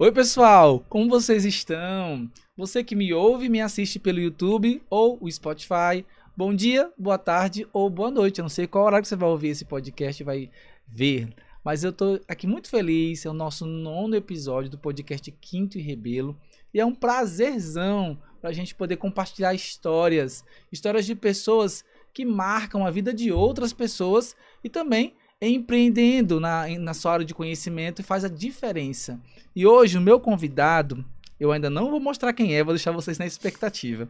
Oi, pessoal, como vocês estão? Você que me ouve e me assiste pelo YouTube ou o Spotify, bom dia, boa tarde ou boa noite. Eu não sei qual horário que você vai ouvir esse podcast e vai ver, mas eu tô aqui muito feliz. É o nosso 9º episódio do podcast Quinto e Rebelo e é um prazerzão para a gente poder compartilhar histórias de pessoas que marcam a vida de outras pessoas e também empreendendo na sua área de conhecimento e faz a diferença. E hoje o meu convidado, eu ainda não vou mostrar quem é, vou deixar vocês na expectativa.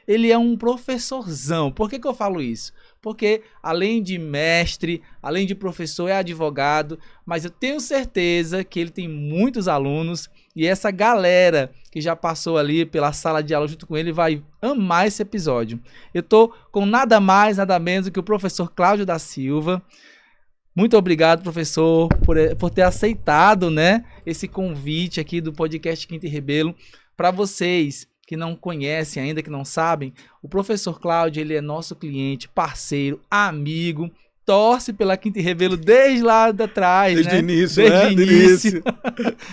Ele é um professorzão. Por que eu falo isso? Porque além de mestre, além de professor, é advogado, mas eu tenho certeza que ele tem muitos alunos e essa galera que já passou ali pela sala de aula junto com ele vai amar esse episódio. Eu tô com nada mais, nada menos do que o professor Cláudio da Silva. Muito obrigado, professor, por ter aceitado, né, esse convite aqui do podcast Quinto e Rebelo. Para vocês que não conhecem ainda, que não sabem, o professor Cláudio, ele é nosso cliente, parceiro, amigo, torce pela Quinto e Rebelo desde lá de trás, desde né? O início, desde o início.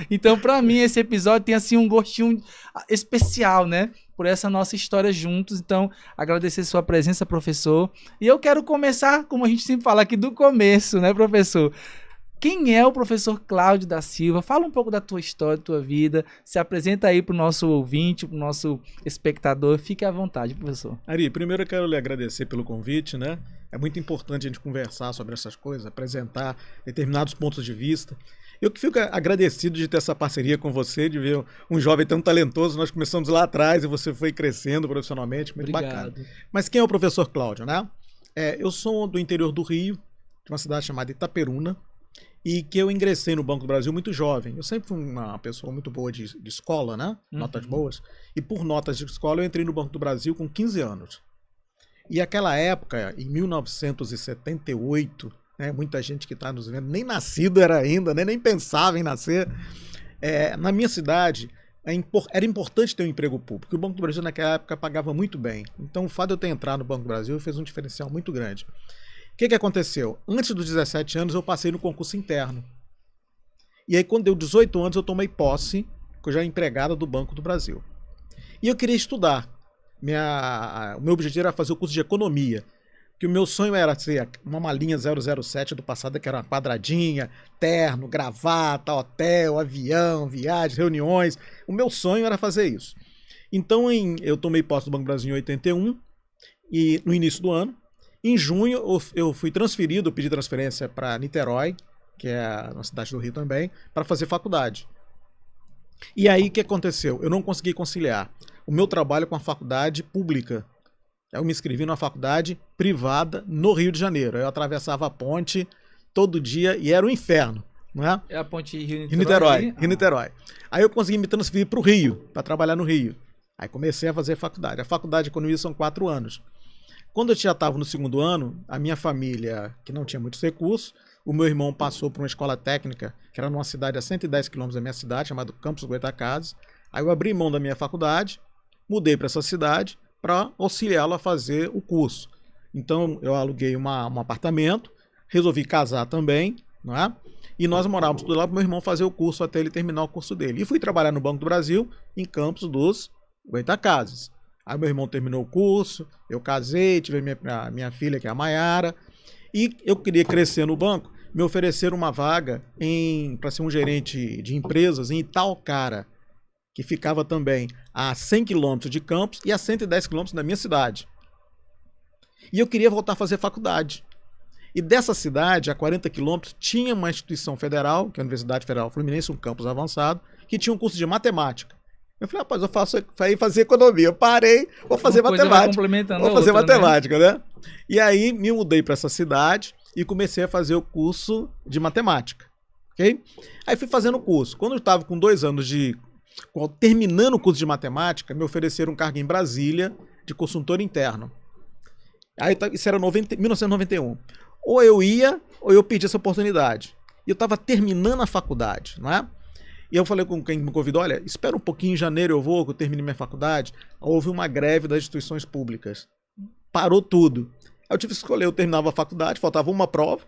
Então, para mim, esse episódio tem assim um gostinho especial, né? Por essa nossa história juntos. Então, agradecer sua presença, professor. E eu quero começar, como a gente sempre fala aqui, do começo, né, professor? Quem é o professor Cláudio da Silva? Fala um pouco da tua história, da tua vida. Se apresenta aí para o nosso ouvinte, para o nosso espectador. Fique à vontade, professor. Ari, primeiro eu quero lhe agradecer pelo convite, né? É muito importante a gente conversar sobre essas coisas, apresentar determinados pontos de vista. Eu que fico agradecido de ter essa parceria com você, de ver um jovem tão talentoso. Nós começamos lá atrás e você foi crescendo profissionalmente, muito Obrigado. bacana. Mas quem é o professor Cláudio, né? Eu sou do interior do Rio, de uma cidade chamada Itaperuna, e que eu ingressei no Banco do Brasil muito jovem. Eu sempre fui uma pessoa muito boa de escola, né? Notas boas. E por notas de escola eu entrei no Banco do Brasil com 15 anos. E aquela época, em 1978, né, muita gente que está nos vendo nem nascido era ainda, né, nem pensava em nascer. Na minha cidade, era importante ter um emprego público. O Banco do Brasil naquela época pagava muito bem. Então o fato de eu ter entrado no Banco do Brasil fez um diferencial muito grande. O que aconteceu? Antes dos 17 anos eu passei no concurso interno. E aí quando deu 18 anos eu tomei posse, que eu já era empregada do Banco do Brasil. E eu queria estudar. O meu objetivo era fazer o curso de economia. Que o meu sonho era ser uma malinha 007 do passado, que era uma quadradinha, terno, gravata, hotel, avião, viagens, reuniões. O meu sonho era fazer isso. Então eu tomei posse do Banco do Brasil em 81, e no início do ano. Em junho eu fui transferido, eu pedi transferência para Niterói, que é uma cidade do Rio também, para fazer faculdade. E aí o que aconteceu? Eu não consegui conciliar o meu trabalho com a faculdade pública. Eu me inscrevi numa faculdade privada no Rio de Janeiro. Eu atravessava a ponte todo dia e era um inferno, não é? É a ponte Rio-Niterói? Rio-Niterói, Rio-Niterói. Aí eu consegui me transferir para o Rio, para trabalhar no Rio. Aí comecei a fazer faculdade. A faculdade de economia são 4 anos. Quando eu já estava no 2º ano, a minha família, que não tinha muitos recursos, o meu irmão passou para uma escola técnica, que era numa cidade a 110 quilômetros da minha cidade, chamada Campos Goytacazes. Aí eu abri mão da minha faculdade, mudei para essa cidade para auxiliá-lo a fazer o curso. Então eu aluguei um apartamento, resolvi casar também, não é? E nós morávamos tudo lá para meu irmão fazer o curso até ele terminar o curso dele. E fui trabalhar no Banco do Brasil, em Campos dos Goytacazes. Aí meu irmão terminou o curso, eu casei, tive minha filha, que é a Maiara, e eu queria crescer no banco. Me ofereceram uma vaga para ser um gerente de empresas em Itaocara, que ficava também a 100 quilômetros de Campos e a 110 quilômetros da minha cidade. E eu queria voltar a fazer faculdade. E dessa cidade, a 40 quilômetros, tinha uma instituição federal, que é a Universidade Federal Fluminense, um campus avançado, que tinha um curso de matemática. Eu falei, rapaz, eu fazer economia. Eu parei, vou fazer matemática. Vou fazer matemática, né? E aí me mudei para essa cidade e comecei a fazer o curso de matemática. Ok? Aí fui fazendo o curso. Quando eu estava com 2 anos terminando o curso de matemática, me ofereceram um cargo em Brasília de consultor interno. Aí isso era 1991. Ou eu ia, ou eu pedi essa oportunidade. E eu estava terminando a faculdade, não é? E eu falei com quem me convidou, olha, espera um pouquinho, em janeiro eu vou, que eu termine minha faculdade. Houve uma greve das instituições públicas. Parou tudo. Aí eu tive que escolher, eu terminava a faculdade, faltava uma prova,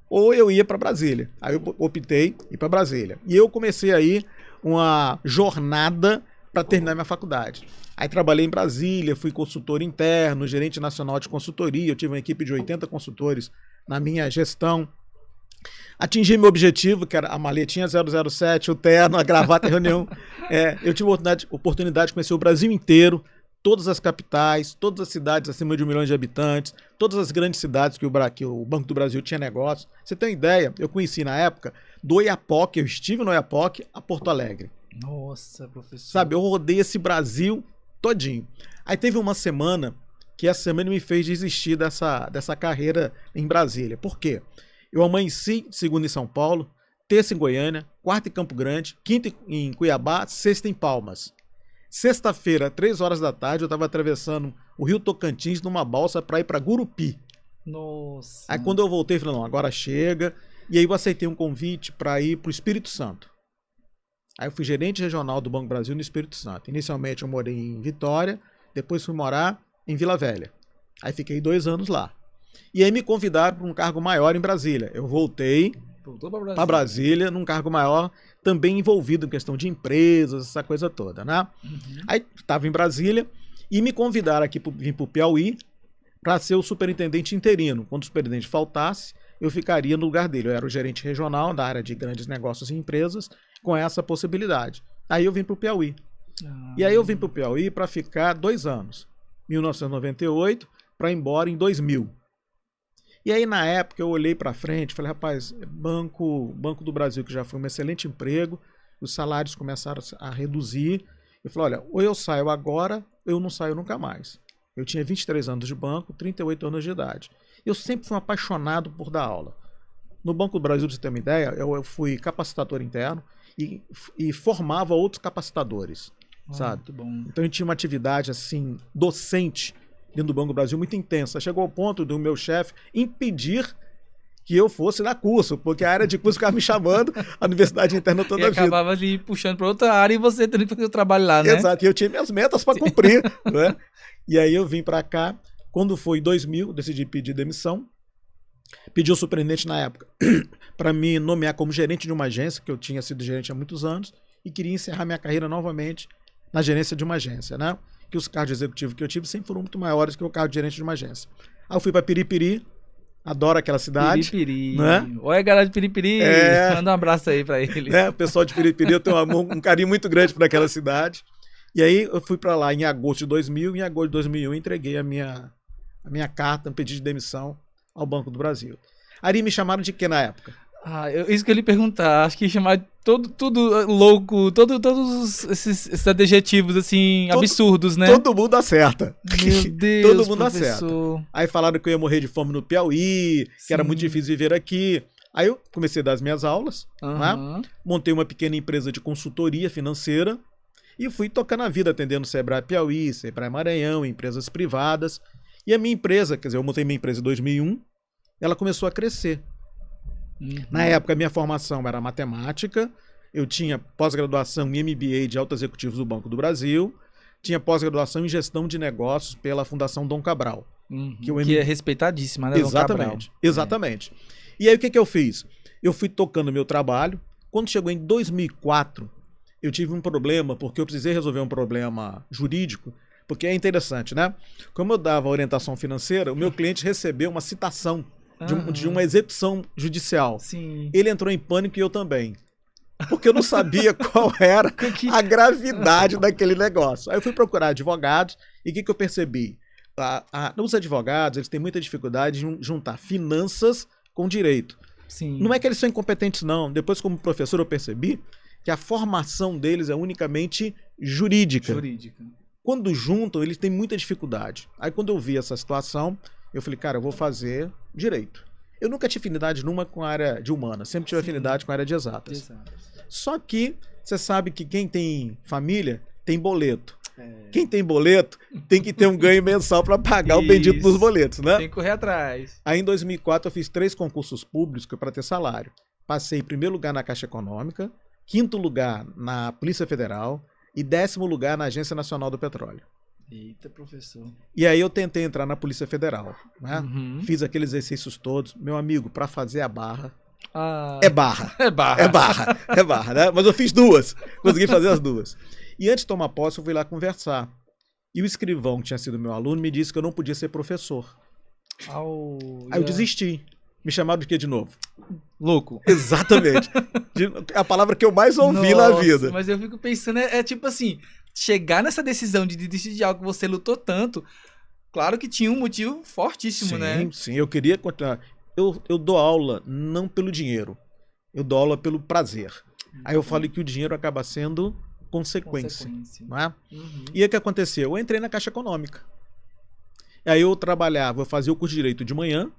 ou eu ia para Brasília. Aí eu optei ir para Brasília. E eu comecei aí uma jornada para terminar minha faculdade. Aí trabalhei em Brasília, fui consultor interno, gerente nacional de consultoria, eu tive uma equipe de 80 consultores na minha gestão. Atingi meu objetivo, que era a maletinha 007, o terno, a gravata, a reunião. Eu tive a oportunidade de conhecer o Brasil inteiro, todas as capitais, todas as cidades acima de 1 milhão de habitantes, todas as grandes cidades que o Banco do Brasil tinha negócio. Você tem ideia? Eu conheci na época do Oiapoque, eu estive no Oiapoque, a Porto Alegre. Nossa, professor. Sabe, eu rodei esse Brasil todinho. Aí teve uma semana que essa semana me fez desistir dessa carreira em Brasília. Por quê? Eu amanheci segunda em São Paulo, terça em Goiânia, quarta em Campo Grande, quinta em Cuiabá, sexta em Palmas. Sexta-feira, 3 horas da tarde, eu estava atravessando o Rio Tocantins numa balsa para ir para Gurupi. Nossa. Aí quando eu voltei, falei, não, agora chega. E aí eu aceitei um convite para ir para o Espírito Santo. Aí eu fui gerente regional do Banco do Brasil no Espírito Santo. Inicialmente eu morei em Vitória, depois fui morar em Vila Velha. Aí fiquei 2 anos lá. E aí me convidaram para um cargo maior em Brasília. Eu voltei para Brasília num cargo maior, também envolvido em questão de empresas, essa coisa toda, né? Uhum. Aí estava em Brasília e me convidaram aqui para vir para o Piauí para ser o superintendente interino. Quando o superintendente faltasse, eu ficaria no lugar dele. Eu era o gerente regional da área de grandes negócios e empresas, com essa possibilidade. Aí eu vim para o Piauí. E aí eu vim para o Piauí para ficar 2 anos. 1998 para ir embora em 2000. E aí, na época, eu olhei para frente e falei, rapaz, Banco do Brasil, que já foi um excelente emprego, os salários começaram a reduzir. Eu falei, olha, ou eu saio agora, ou eu não saio nunca mais. Eu tinha 23 anos de banco, 38 anos de idade. Eu sempre fui um apaixonado por dar aula. No Banco do Brasil, pra você ter uma ideia, eu fui capacitador interno e formava outros capacitadores, sabe? Muito bom. Então, eu tinha uma atividade, assim, docente, dentro do Banco do Brasil, muito intensa. Chegou ao ponto do meu chefe impedir que eu fosse dar curso, porque a área de curso ficava me chamando, a universidade interna toda a vida. E acabava ali puxando para outra área e você tendo que fazer o trabalho lá, né? Exato, e eu tinha minhas metas para cumprir, né? E aí eu vim para cá, quando foi em 2000, decidi pedir demissão, pedi ao superintendente na época para me nomear como gerente de uma agência, que eu tinha sido gerente há muitos anos, e queria encerrar minha carreira novamente na gerência de uma agência, né? Que os cargos executivos que eu tive sempre foram muito maiores que o cargo de gerente de uma agência. Aí eu fui para Piripiri, adoro aquela cidade. Piripiri. Né? Oi, galera de Piripiri. Manda um abraço aí para ele. O pessoal de Piripiri, eu tenho um carinho muito grande por aquela cidade. E aí eu fui para lá em agosto de 2000, e em agosto de 2001 entreguei a minha carta, um pedido de demissão ao Banco do Brasil. Aí me chamaram de quê na época? Isso que eu ia lhe perguntar, acho que chamar tudo louco, todos esses adjetivos assim, absurdos, né? Todo mundo acerta. Meu Deus, todo mundo professor. acerta. Aí falaram que eu ia morrer de fome no Piauí, que era muito difícil viver aqui. Aí eu comecei a dar as minhas aulas, né? Montei uma pequena empresa de consultoria financeira e fui tocando a vida, atendendo Sebrae Piauí, Sebrae Maranhão, empresas privadas. E a minha empresa, quer dizer, eu montei minha empresa em 2001, ela começou a crescer. Na época, a minha formação era matemática, eu tinha pós-graduação em MBA de Altos Executivos do Banco do Brasil, tinha pós-graduação em Gestão de Negócios pela Fundação Dom Cabral. Que é respeitadíssima, né, exatamente, Dom Cabral? Exatamente. E aí, o que eu fiz? Eu fui tocando meu trabalho. Quando chegou em 2004, eu tive um problema, porque eu precisei resolver um problema jurídico, porque é interessante, né? Como eu dava orientação financeira, o meu cliente recebeu uma citação de uma execução judicial. Sim. Ele entrou em pânico e eu também. Porque eu não sabia qual era a gravidade daquele negócio. Aí eu fui procurar advogados e o que eu percebi? Os advogados, eles têm muita dificuldade de juntar finanças com direito. Sim. Não é que eles são incompetentes, não. Depois, como professor, eu percebi que a formação deles é unicamente jurídica. Quando juntam, eles têm muita dificuldade. Aí quando eu vi essa situação, eu falei, cara, eu vou fazer direito. Eu nunca tive afinidade nenhuma com a área de humana, sempre tive afinidade com a área de exatas. Só que você sabe que quem tem família tem boleto. Quem tem boleto tem que ter um ganho mensal para pagar o bendito dos boletos, né? Tem que correr atrás. Aí em 2004 eu fiz 3 concursos públicos para ter salário. Passei em primeiro lugar na Caixa Econômica, 5º lugar na Polícia Federal e 10º lugar na Agência Nacional do Petróleo. Eita, professor. E aí eu tentei entrar na Polícia Federal, né? Fiz aqueles exercícios todos. Meu amigo, para fazer a barra, Ah, É barra. é barra. É barra, né? Mas eu fiz duas. Consegui fazer as duas. E antes de tomar posse, eu fui lá conversar. E o escrivão, que tinha sido meu aluno, me disse que eu não podia ser professor. Aí eu desisti. Me chamaram de quê de novo? Louco. Exatamente. A palavra que eu mais ouvi na vida. Mas eu fico pensando, tipo assim, chegar nessa decisão de desistir de algo que você lutou tanto, claro que tinha um motivo fortíssimo, né? Sim, eu queria continuar. Eu dou aula não pelo dinheiro, eu dou aula pelo prazer. Aí eu falei que o dinheiro acaba sendo consequência. Não é? Uhum. E o que aconteceu? Eu entrei na Caixa Econômica. Aí eu fazia o curso de Direito de manhã,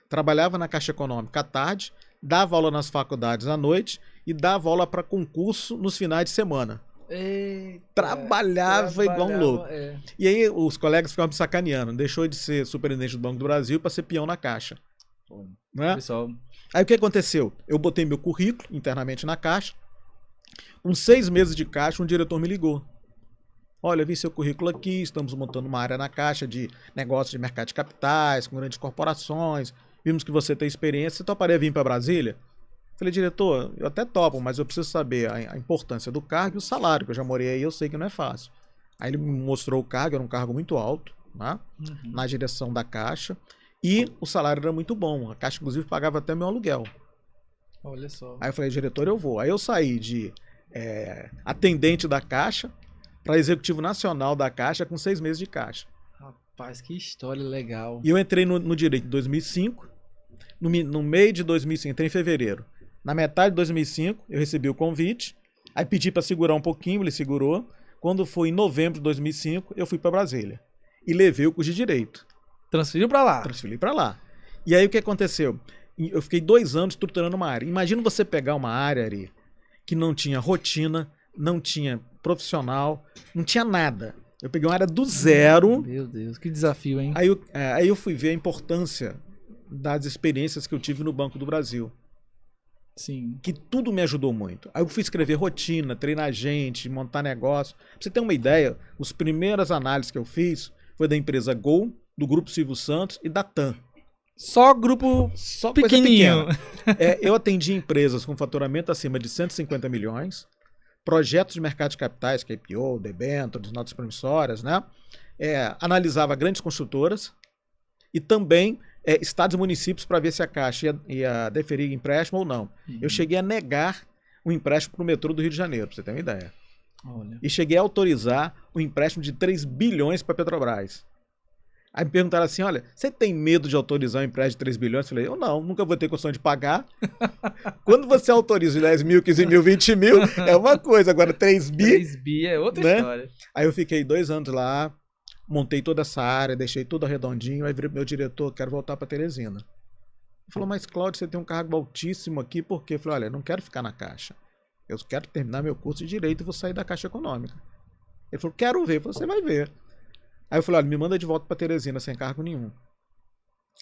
trabalhava na Caixa Econômica à tarde, dava aula nas faculdades à noite e dava aula para concurso nos finais de semana. Eita, trabalhava igual um louco. É. E aí os colegas ficavam me sacaneando. Deixou de ser superintendente do Banco do Brasil para ser peão na Caixa. Né? Pessoal. Aí o que aconteceu? Eu botei meu currículo internamente na Caixa. Com 6 meses de Caixa, um diretor me ligou. Olha, vi seu currículo aqui, estamos montando uma área na Caixa de negócios de mercado de capitais, com grandes corporações. Vimos que você tem experiência. Você toparia vir para Brasília? Falei, diretor, eu até topo, mas eu preciso saber a importância do cargo e o salário, que eu já morei aí, eu sei que não é fácil. Aí ele me mostrou o cargo, era um cargo muito alto, né? Na direção da Caixa, e o salário era muito bom. A Caixa, inclusive, pagava até meu aluguel. Olha só. Aí eu falei, diretor, eu vou. Aí eu saí de atendente da Caixa para executivo nacional da Caixa com 6 meses de Caixa. Rapaz, que história legal. E eu entrei no direito em 2005, no meio de 2005, entrei em fevereiro. Na metade de 2005, eu recebi o convite, aí pedi para segurar um pouquinho, ele segurou. Quando foi em novembro de 2005, eu fui para Brasília e levei o curso de Direito. Transferiu para lá? Transferi para lá. E aí o que aconteceu? Eu fiquei 2 anos estruturando uma área. Imagina você pegar uma área, Ari, que não tinha rotina, não tinha profissional, não tinha nada. Eu peguei uma área do zero. Meu Deus, que desafio, hein? Aí eu fui ver a importância das experiências que eu tive no Banco do Brasil. Sim. Que tudo me ajudou muito. Aí eu fui escrever rotina, treinar gente, montar negócio. Pra você ter uma ideia, as primeiras análises que eu fiz foi da empresa Gol, do Grupo Silvio Santos e da TAM. Só grupo Só pequenininho. Coisa pequena. Eu atendi empresas com faturamento acima de 150 milhões, projetos de mercado de capitais, que é IPO, debêntures, notas promissórias, né? Analisava grandes construtoras e também estados e municípios para ver se a Caixa ia deferir empréstimo ou não. Eu cheguei a negar o empréstimo para o metrô do Rio de Janeiro, para você ter uma ideia. Olha. E cheguei a autorizar o empréstimo de 3 bilhões para a Petrobras. Aí me perguntaram assim, olha, você tem medo de autorizar um empréstimo de 3 bilhões? Eu falei, eu não, nunca vou ter condição de pagar. Quando você autoriza 10 mil, 15 mil, 20 mil, é uma coisa. Agora 3 bi... 3 bi é outra história. Aí eu fiquei 2 anos lá, montei toda essa área, deixei tudo arredondinho, aí virei pro meu diretor, quero voltar para Teresina. Ele falou, mas Cláudio, você tem um cargo altíssimo aqui, por quê? Eu falei, olha, eu não quero ficar na Caixa. Eu quero terminar meu curso de Direito e vou sair da Caixa Econômica. Ele falou, quero ver. Eu falei, você vai ver. Aí eu falei, olha, me manda de volta para Teresina sem cargo nenhum.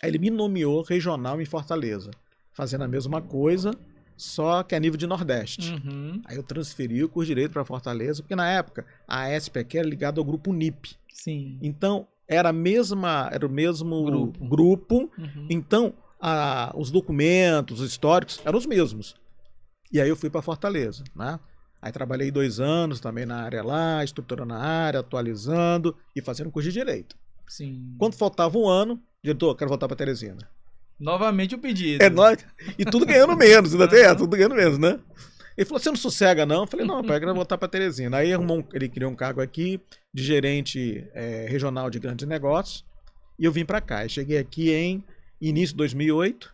Aí ele me nomeou regional em Fortaleza, fazendo a mesma coisa, só que a nível de Nordeste. Uhum. Aí eu transferi o curso de Direito para Fortaleza, porque na época a SPQ era ligada ao grupo NIP. Sim. Então era o mesmo grupo. Uhum. Então os documentos, os históricos eram os mesmos. E aí eu fui para Fortaleza, né? Aí trabalhei 2 anos também na área lá, estruturando a área, atualizando e fazendo curso de Direito. Sim. Quando faltava 1 ano, diretor, quero voltar para Teresina. Novamente o pedido. E tudo ganhando menos, ainda tem essa, tudo ganhando menos, né? Ele falou, você não sossega não? Eu falei, não, pai, eu quero voltar para Teresina. Aí ele criou um cargo aqui de gerente regional de grandes negócios e eu vim para cá. Eu cheguei aqui em início de 2008,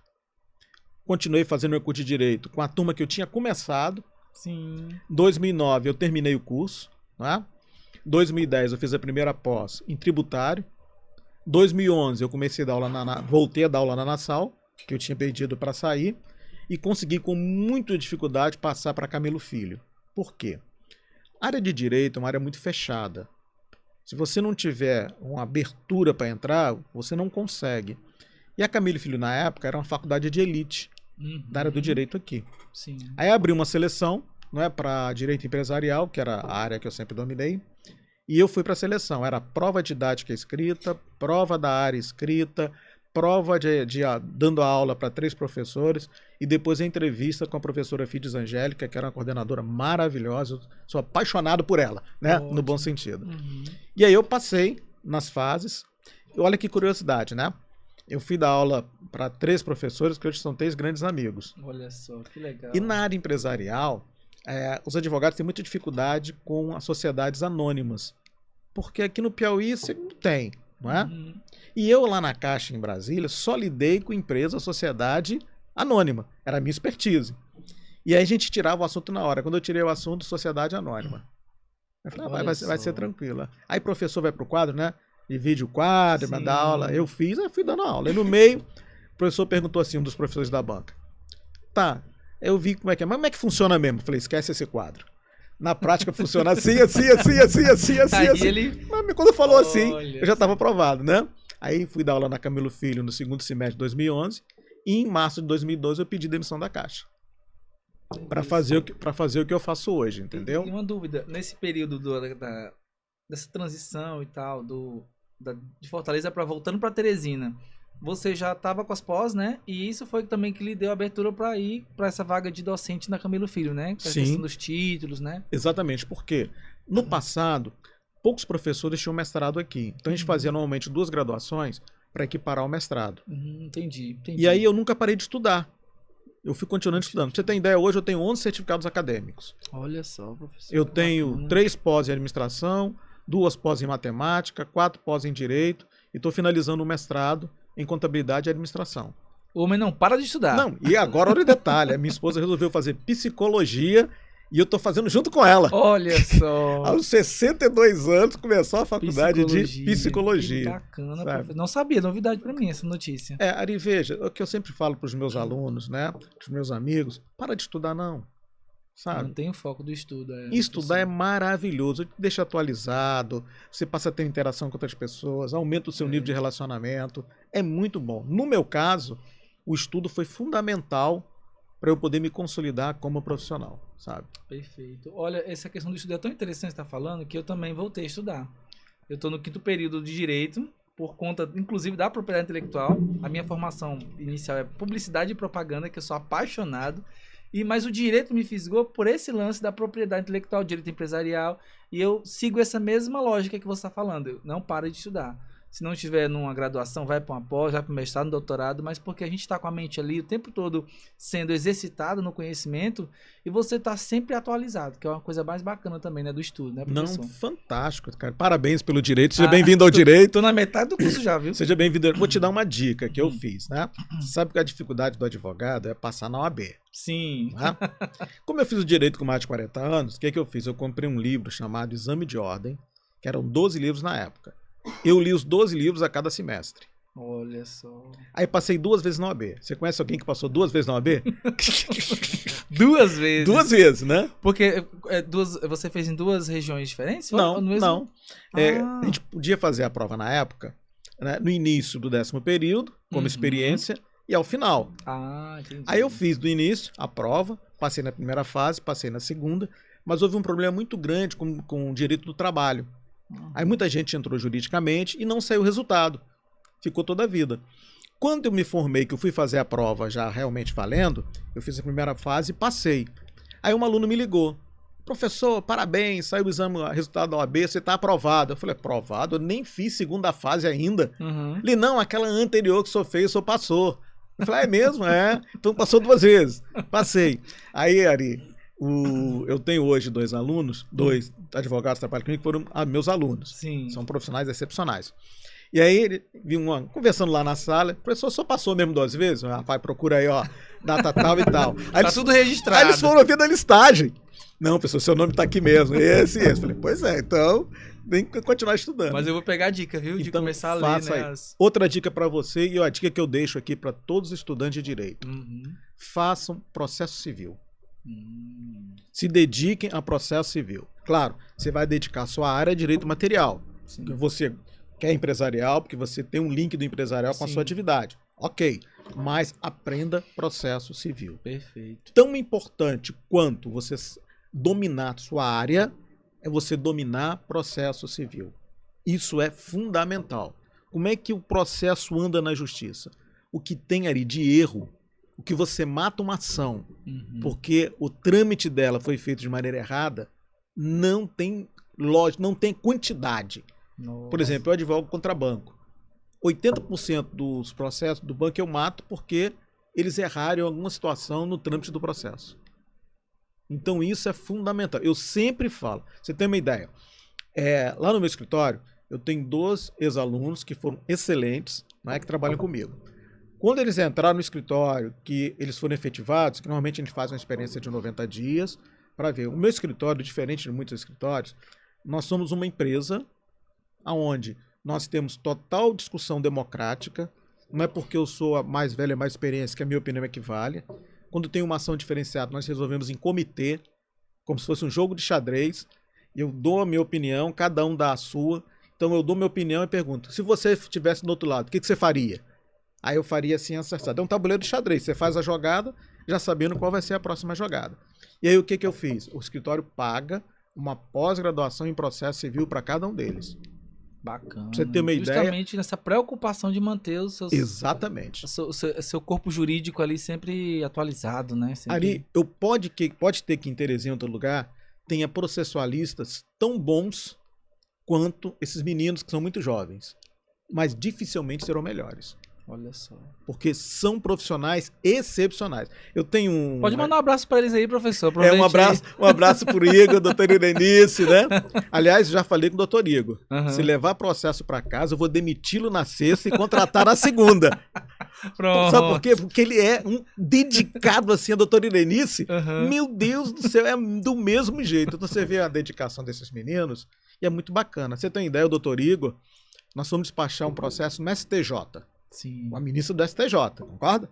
continuei fazendo meu curso de Direito com a turma que eu tinha começado. Sim. 2009 eu terminei o curso, né? 2010 eu fiz a primeira pós em tributário. 2011 eu comecei a dar aula voltei a dar aula na Nassau, que eu tinha pedido para sair, e consegui com muita dificuldade passar para Camilo Filho. Por quê? A área de Direito é uma área muito fechada. Se você não tiver uma abertura para entrar, você não consegue. E a Camilo Filho na época era uma faculdade de elite da área do Direito aqui. Sim. Aí abri uma seleção, não é, para Direito Empresarial, que era a área que eu sempre dominei, e eu fui para a seleção. Era prova didática escrita, prova da área escrita, prova dando aula para 3 professores e depois a entrevista com a professora Fides Angélica, que era uma coordenadora maravilhosa. Eu sou apaixonado por ela, né? Ótimo. No bom sentido. Uhum. E aí eu passei nas fases. E olha que curiosidade, né? Eu fui dar aula para 3 professores, que hoje são 3 grandes amigos. Olha só, que legal. E na área empresarial, os advogados têm muita dificuldade com as sociedades anônimas. Porque aqui no Piauí você não tem, não é? Uhum. E eu lá na Caixa em Brasília só lidei com empresa, sociedade anônima. Era a minha expertise. E aí a gente tirava o assunto na hora. Quando eu tirei o assunto, sociedade anônima. Eu falei, vai ser tranquila. Aí o professor vai pro quadro, né? Divide o quadro, vai dar aula. Eu fui dando aula. E no meio, o professor perguntou assim, um dos professores da banca. Tá, eu vi como é que é. Mas como é que funciona mesmo? Eu falei, esquece esse quadro. Na prática funciona assim. Aí ele... Mas quando falou assim, Olha eu já estava aprovado, né? Aí fui dar aula na Camilo Filho no segundo semestre de 2011 e em março de 2012 eu pedi demissão da Caixa. Para fazer o que eu faço hoje, entendeu? E uma dúvida, nesse período dessa transição e tal, de Fortaleza para voltando para Teresina, você já estava com as pós, né? E isso foi também que lhe deu abertura para ir para essa vaga de docente na Camilo Filho, né? Com a Sim. questão dos títulos, né? Exatamente, porque no passado, poucos professores tinham mestrado aqui. Então a gente fazia normalmente 2 graduações para equiparar o mestrado. Entendi. E aí eu nunca parei de estudar. Eu fui continuando estudando. Pra você ter ideia, hoje eu tenho 11 certificados acadêmicos. Olha só, professor. Eu tenho 3 pós em administração, 2 pós em matemática, 4 pós em direito e estou finalizando o mestrado em contabilidade e administração. O homem não para de estudar. Não, e agora olha o detalhe. A minha esposa resolveu fazer psicologia e eu estou fazendo junto com ela. Olha só. Aos 62 anos começou a faculdade de psicologia. Que bacana, sabe? professor. Não sabia, novidade para mim essa notícia. Ari, veja, o que eu sempre falo para os meus alunos, né, para os meus amigos, para de estudar não, sabe? Não tem o foco do estudo. Estudar é maravilhoso, te deixa atualizado, você passa a ter interação com outras pessoas, aumenta o seu nível de relacionamento, é muito bom. No meu caso, o estudo foi fundamental para eu poder me consolidar como profissional, sabe? Perfeito. Olha, essa questão do estudo é tão interessante que você está falando que eu também voltei a estudar. Eu estou no 5º período de Direito, por conta, inclusive, da propriedade intelectual. A minha formação inicial é Publicidade e Propaganda, que eu sou apaixonado. Mas o Direito me fisgou por esse lance da propriedade intelectual, Direito Empresarial. E eu sigo essa mesma lógica que você está falando. Eu não paro de estudar. Se não estiver numa graduação, vai para uma pós, vai para o mestrado, no doutorado, mas porque a gente está com a mente ali o tempo todo sendo exercitado no conhecimento e você está sempre atualizado, que é uma coisa mais bacana também, né, do estudo, né, professor? Não, fantástico, cara. Parabéns pelo Direito, seja bem-vindo ao Direito. Tô na metade do curso já, viu? Seja bem-vindo. Vou te dar uma dica que eu fiz, né? Você sabe que a dificuldade do advogado é passar na OAB. Sim. Né? Como eu fiz o Direito com mais de 40 anos, o que eu fiz? Eu comprei um livro chamado Exame de Ordem, que eram 12 livros na época. Eu li os 12 livros a cada semestre. Olha só. Aí passei 2 vezes na OAB. Você conhece alguém que passou 2 vezes na OAB? 2 vezes? 2 vezes, né? Porque você fez em 2 regiões diferentes? Não, não. Ah. A gente podia fazer a prova na época, né, no início do 10º período, como experiência, e ao final. Ah, entendi. Aí eu fiz do início a prova, passei na primeira fase, passei na segunda, mas houve um problema muito grande com o direito do trabalho. Aí muita gente entrou juridicamente e não saiu o resultado. Ficou toda a vida. Quando eu me formei, que eu fui fazer a prova já realmente valendo, eu fiz a primeira fase e passei. Aí um aluno me ligou. Professor, parabéns, saiu o exame, o resultado da OAB, você está aprovado. Eu falei, aprovado? Eu nem fiz segunda fase ainda. Ele, não, aquela anterior que o senhor fez, o senhor passou. Eu falei, é mesmo? É. Então passou 2 vezes. Passei. Aí, Ari, eu tenho hoje 2 alunos, 2 advogados que trabalham comigo, que foram meus alunos. Sim. São profissionais excepcionais. E aí ele viu conversando lá na sala, professor, só passou mesmo 2 vezes? Rapaz, procura aí, ó, data tal e tal. Aí tá tudo registrado. Aí eles foram ver da listagem. Não, professor, seu nome tá aqui mesmo, esse. Falei, pois é, então tem que continuar estudando. Mas eu vou pegar a dica, viu, de então, começar a ler, né? Outra dica para você, e a dica que eu deixo aqui para todos os estudantes de Direito. Façam processo civil. Se dediquem a processo civil. Claro, você vai dedicar a sua área a direito material. Porque você quer empresarial, porque você tem um link do empresarial com a sua atividade. Ok, mas aprenda processo civil. Perfeito. Tão importante quanto você dominar sua área é você dominar processo civil. Isso é fundamental. Como é que o processo anda na justiça? O que tem ali de erro, o que você mata uma ação, porque o trâmite dela foi feito de maneira errada, não tem lógica, não tem quantidade. Nossa. Por exemplo, eu advogo contra banco. 80% dos processos do banco eu mato porque eles erraram em alguma situação no trâmite do processo. Então isso é fundamental. Eu sempre falo, você tem uma ideia, lá no meu escritório, eu tenho 2 ex-alunos que foram excelentes, né, que trabalham comigo. Quando eles entraram no escritório, que eles foram efetivados, que normalmente a gente faz uma experiência de 90 dias, para ver. O meu escritório, diferente de muitos escritórios, nós somos uma empresa onde nós temos total discussão democrática, não é porque eu sou a mais velha e mais experiência que a minha opinião equivale. Quando tem uma ação diferenciada, nós resolvemos em comitê, como se fosse um jogo de xadrez, eu dou a minha opinião, cada um dá a sua, então eu dou minha opinião e pergunto, se você estivesse do outro lado, o que você faria? Aí eu faria assim, acertado. É um tabuleiro de xadrez, você faz a jogada, já sabendo qual vai ser a próxima jogada. E aí o que eu fiz? O escritório paga uma pós-graduação em processo civil para cada um deles. Bacana. Pra você ter uma ideia. Justamente nessa preocupação de manter os seus... Exatamente. Seu corpo jurídico ali sempre atualizado, né? Sempre... Ali, pode ter que em Teresina, em outro lugar, tenha processualistas tão bons quanto esses meninos que são muito jovens. Mas dificilmente serão melhores. Olha só. Porque são profissionais excepcionais. Eu tenho um... Pode mandar um abraço para eles aí, professor. Um abraço pro Igor, doutor Irenice, né? Aliás, já falei com o doutor Igor. Se levar processo para casa, eu vou demiti-lo na sexta e contratar na segunda. Pronto. Sabe por quê? Porque ele é um dedicado assim a doutor Irenice. Meu Deus do céu, é do mesmo jeito. Então você vê a dedicação desses meninos e é muito bacana. Você tem ideia, o doutor Igor, nós vamos despachar um processo no STJ. Sim. Uma ministra do STJ, concorda?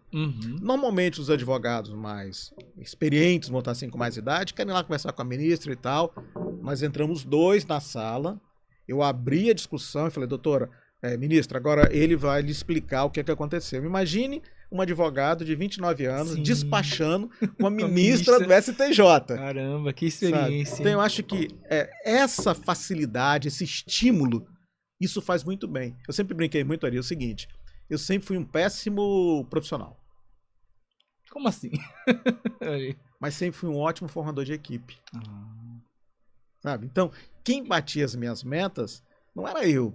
Normalmente os advogados mais experientes, vão estar assim com mais idade, querem ir lá conversar com a ministra e tal. Nós entramos 2 na sala, eu abri a discussão e falei, doutora, ministra, agora ele vai lhe explicar o que aconteceu. Imagine um advogado de 29 anos Sim. despachando com a ministra do STJ. Caramba, que experiência. Sabe? Então eu acho que essa facilidade, esse estímulo, isso faz muito bem. Eu sempre brinquei muito ali, é o seguinte... Eu sempre fui um péssimo profissional. Como assim? Mas sempre fui um ótimo formador de equipe. Sabe? Então, quem batia as minhas metas não era eu.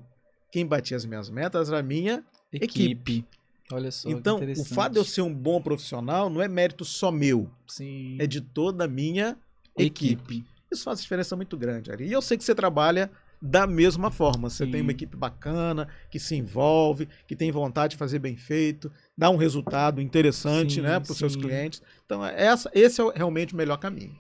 Quem batia as minhas metas era a minha equipe. Olha só. Então, o fato de eu ser um bom profissional não é mérito só meu. Sim. É de toda a minha equipe. Isso faz diferença muito grande, Ari. E eu sei que você trabalha da mesma forma. Você tem uma equipe bacana, que se envolve, que tem vontade de fazer bem feito, dá um resultado interessante, né, para os seus clientes. Então, esse é realmente o melhor caminho.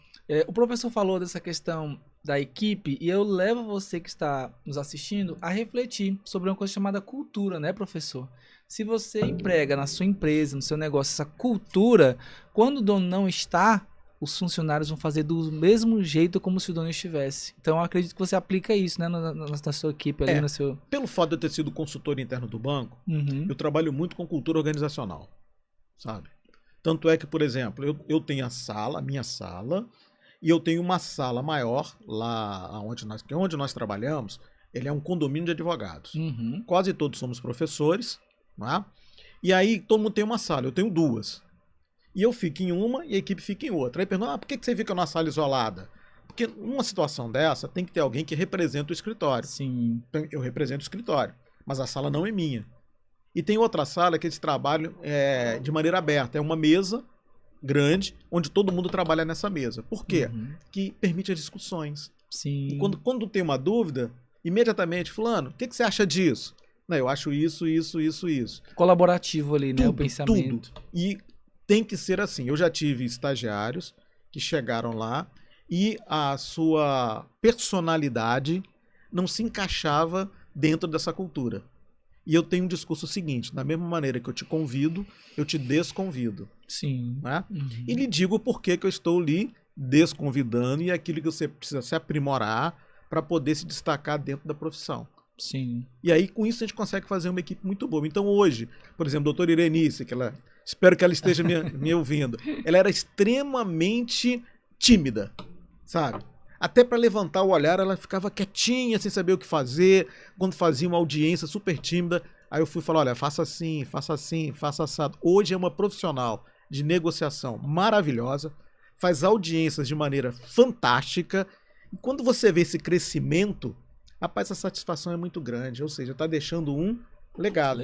O professor falou dessa questão da equipe e eu levo você que está nos assistindo a refletir sobre uma coisa chamada cultura, né, professor? Se você emprega na sua empresa, no seu negócio, essa cultura, quando o dono não está, os funcionários vão fazer do mesmo jeito como se o dono estivesse. Então, eu acredito que você aplica isso, né, na sua equipe ali, no seu... Pelo fato de eu ter sido consultor interno do banco, eu trabalho muito com cultura organizacional, sabe? Tanto é que, por exemplo, eu tenho a minha sala, e eu tenho uma sala maior lá onde nós trabalhamos, ele é um condomínio de advogados. Quase todos somos professores, né? E aí todo mundo tem uma sala, eu tenho 2. E eu fico em uma e a equipe fica em outra. Aí perguntam, por que você fica numa sala isolada? Porque numa situação dessa, tem que ter alguém que representa o escritório. Sim. Então, eu represento o escritório, mas a sala não é minha. E tem outra sala que eles trabalham de maneira aberta. É uma mesa grande, onde todo mundo trabalha nessa mesa. Por quê? Que permite as discussões. Sim. E quando tem uma dúvida, imediatamente, fulano, o que você acha disso? Não, eu acho isso. Colaborativo ali, né? Tudo, O pensamento. Tudo. E tem que ser assim. Eu já tive estagiários que chegaram lá e a sua personalidade não se encaixava dentro dessa cultura. E eu tenho um discurso seguinte, da mesma maneira que eu te convido, eu te desconvido. Sim. Né? E lhe digo por que eu estou lhe desconvidando e aquilo que você precisa se aprimorar para poder se destacar dentro da profissão. Sim. E aí, com isso, a gente consegue fazer uma equipe muito boa. Então, hoje, por exemplo, a doutora Irenice, espero que ela esteja me ouvindo, ela era extremamente tímida, sabe? Até para levantar o olhar, ela ficava quietinha, sem saber o que fazer. Quando fazia uma audiência super tímida, Aí eu fui falar, olha, faça assim, faça assado. Hoje é uma profissional de negociação maravilhosa, faz audiências de maneira fantástica. E quando você vê esse crescimento, rapaz, a satisfação é muito grande. Ou seja, está deixando um legado.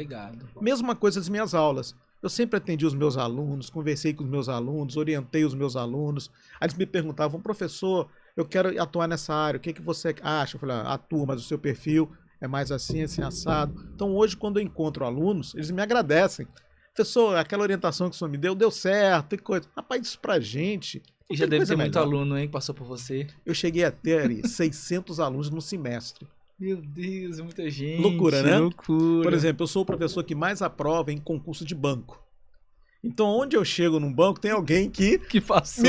Mesma coisa das minhas aulas. Eu sempre atendi os meus alunos, conversei com os meus alunos, orientei os meus alunos. Aí eles me perguntavam, professor, eu quero atuar nessa área, o que, que você acha? Eu falei, atua, mas o seu perfil é mais assim, assim, assado. Então hoje, quando eu encontro alunos, eles me agradecem. Professor, aquela orientação que o senhor me deu certo, e coisa. Rapaz, isso pra gente... E já deve ter muito aluno, hein, que passou por você. Eu cheguei a ter 600 alunos no semestre. Meu Deus, é muita gente. Loucura, né? Loucura. Por exemplo, eu sou o professor que mais aprova em concurso de banco. Então, onde eu chego num banco, tem alguém que passou.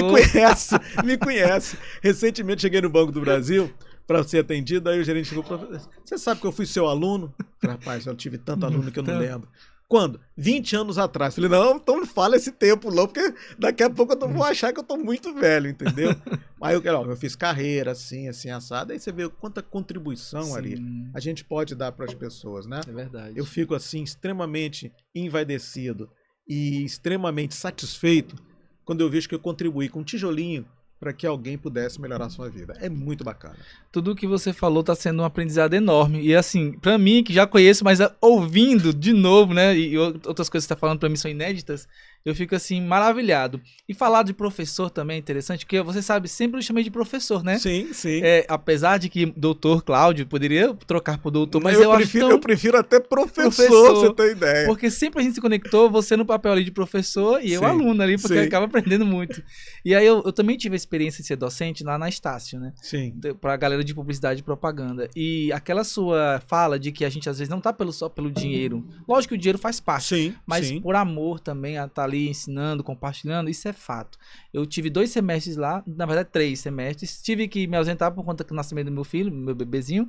me conhece. Recentemente, cheguei no Banco do Brasil para ser atendido, aí o gerente chegou para mim, você sabe que eu fui seu aluno? Eu falei, rapaz, eu tive tanto aluno que eu não lembro. Quando? 20 anos atrás. Falei, não, então não fala esse tempo não, porque daqui a pouco eu vou achar que eu tô muito velho, entendeu? Aí eu fiz carreira, assim, assado. Aí você vê quanta contribuição ali a gente pode dar para as pessoas, né? É verdade. Eu fico, assim, extremamente envaidecido e extremamente satisfeito quando eu vejo que eu contribuí com um tijolinho para que alguém pudesse melhorar a sua vida. É muito bacana. Tudo que você falou tá sendo um aprendizado enorme. E assim, para mim, que já conheço, mas ouvindo de novo, né? E outras coisas que você tá falando para mim são inéditas, eu fico assim, maravilhado. E falar de professor também é interessante, porque você sabe, sempre eu chamei de professor, né? Sim, sim. Apesar de que doutor Cláudio poderia trocar por doutor, mas eu prefiro até professor, você tem ideia. Porque sempre a gente se conectou, você no papel ali de professor e eu aluno ali, porque acaba aprendendo muito. E aí eu também tive a experiência de ser docente lá na Estácio, né? Sim. Pra galera de publicidade e propaganda. E aquela sua fala de que a gente às vezes não tá só pelo dinheiro. Lógico que o dinheiro faz parte. Sim, mas por amor também a estar ali ensinando, compartilhando, isso é fato. Eu tive 2 semestres lá, na verdade 3 semestres. Tive que me ausentar por conta do nascimento do meu filho, meu bebezinho.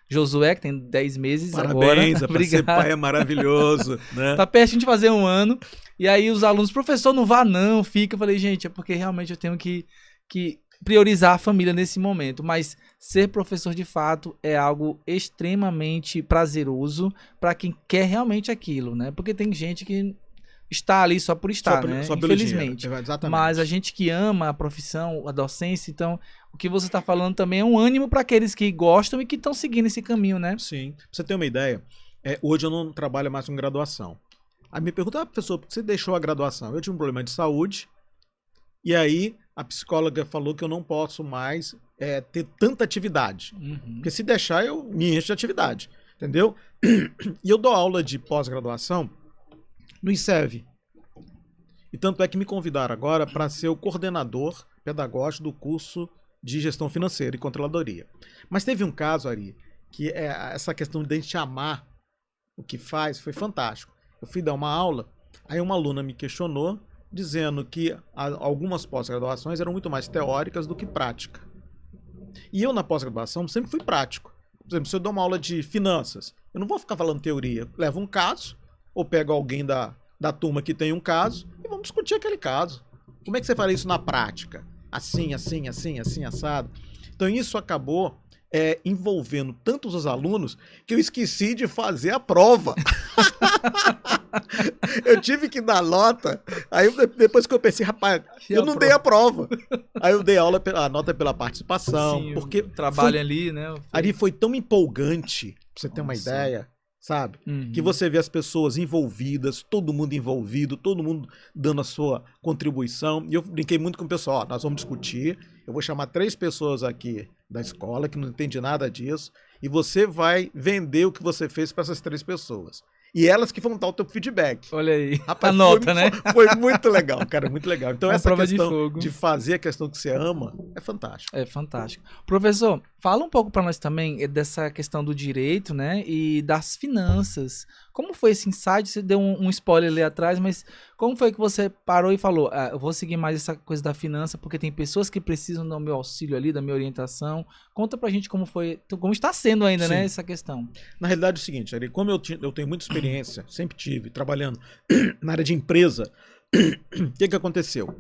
Josué, que tem 10 meses agora. Parabéns, ser pai é maravilhoso, né? Tá pertinho de fazer 1 ano. E aí os alunos, professor, não vá não, fica. Eu falei, gente, é porque realmente eu tenho que priorizar a família nesse momento. Mas ser professor de fato é algo extremamente prazeroso para quem quer realmente aquilo, né? Porque tem gente que está ali só por estar, né? Infelizmente. Exatamente. Mas a gente que ama a profissão, a docência, então o que você está falando também é um ânimo para aqueles que gostam e que estão seguindo esse caminho, né? Sim. Pra você ter uma ideia, hoje eu não trabalho mais com graduação. Aí me pergunta, professor, por que você deixou a graduação? Eu tive um problema de saúde e aí a psicóloga falou que eu não posso mais ter tanta atividade. Porque se deixar, eu me encho de atividade. Entendeu? E eu dou aula de pós-graduação no ICEV. E tanto é que me convidaram agora para ser o coordenador pedagógico do curso de gestão financeira e controladoria. Mas teve um caso, Ari, que essa questão de a gente amar o que faz foi fantástico. Eu fui dar uma aula, aí uma aluna me questionou, dizendo que algumas pós-graduações eram muito mais teóricas do que prática. E eu, na pós-graduação, sempre fui prático. Por exemplo, se eu dou uma aula de finanças, eu não vou ficar falando teoria. Eu levo um caso, ou pego alguém da turma que tem um caso, e vamos discutir aquele caso. Como é que você faria isso na prática? Assim, assado. Então isso acabou envolvendo tantos os alunos que eu esqueci de fazer a prova. Eu tive que dar nota. Aí depois que eu pensei, rapaz, eu não dei a prova. Aí eu dei a nota pela participação. Sim, porque trabalho ali, né? Ali foi tão empolgante, pra você ter uma ideia, sabe? Que você vê as pessoas envolvidas, todo mundo envolvido, todo mundo dando a sua contribuição. E eu brinquei muito com o pessoal, nós vamos discutir, eu vou chamar 3 pessoas aqui da escola que não entendem nada disso, e você vai vender o que você fez para essas 3 pessoas. E elas que vão dar o teu feedback. Olha aí, rapaz, a nota, né? Foi muito legal, cara, muito legal. Então essa questão de fazer a questão que você ama é fantástico. É fantástico. Professor, fala um pouco para nós também dessa questão do direito, né? E das finanças. Como foi esse insight? Você deu um spoiler ali atrás, mas como foi que você parou e falou, eu vou seguir mais essa coisa da finança, porque tem pessoas que precisam do meu auxílio ali, da minha orientação. Conta pra gente como foi, como está sendo ainda, Sim. né, essa questão. Na realidade é o seguinte, Ari, como eu tenho muita experiência, sempre tive, trabalhando na área de empresa, o que aconteceu?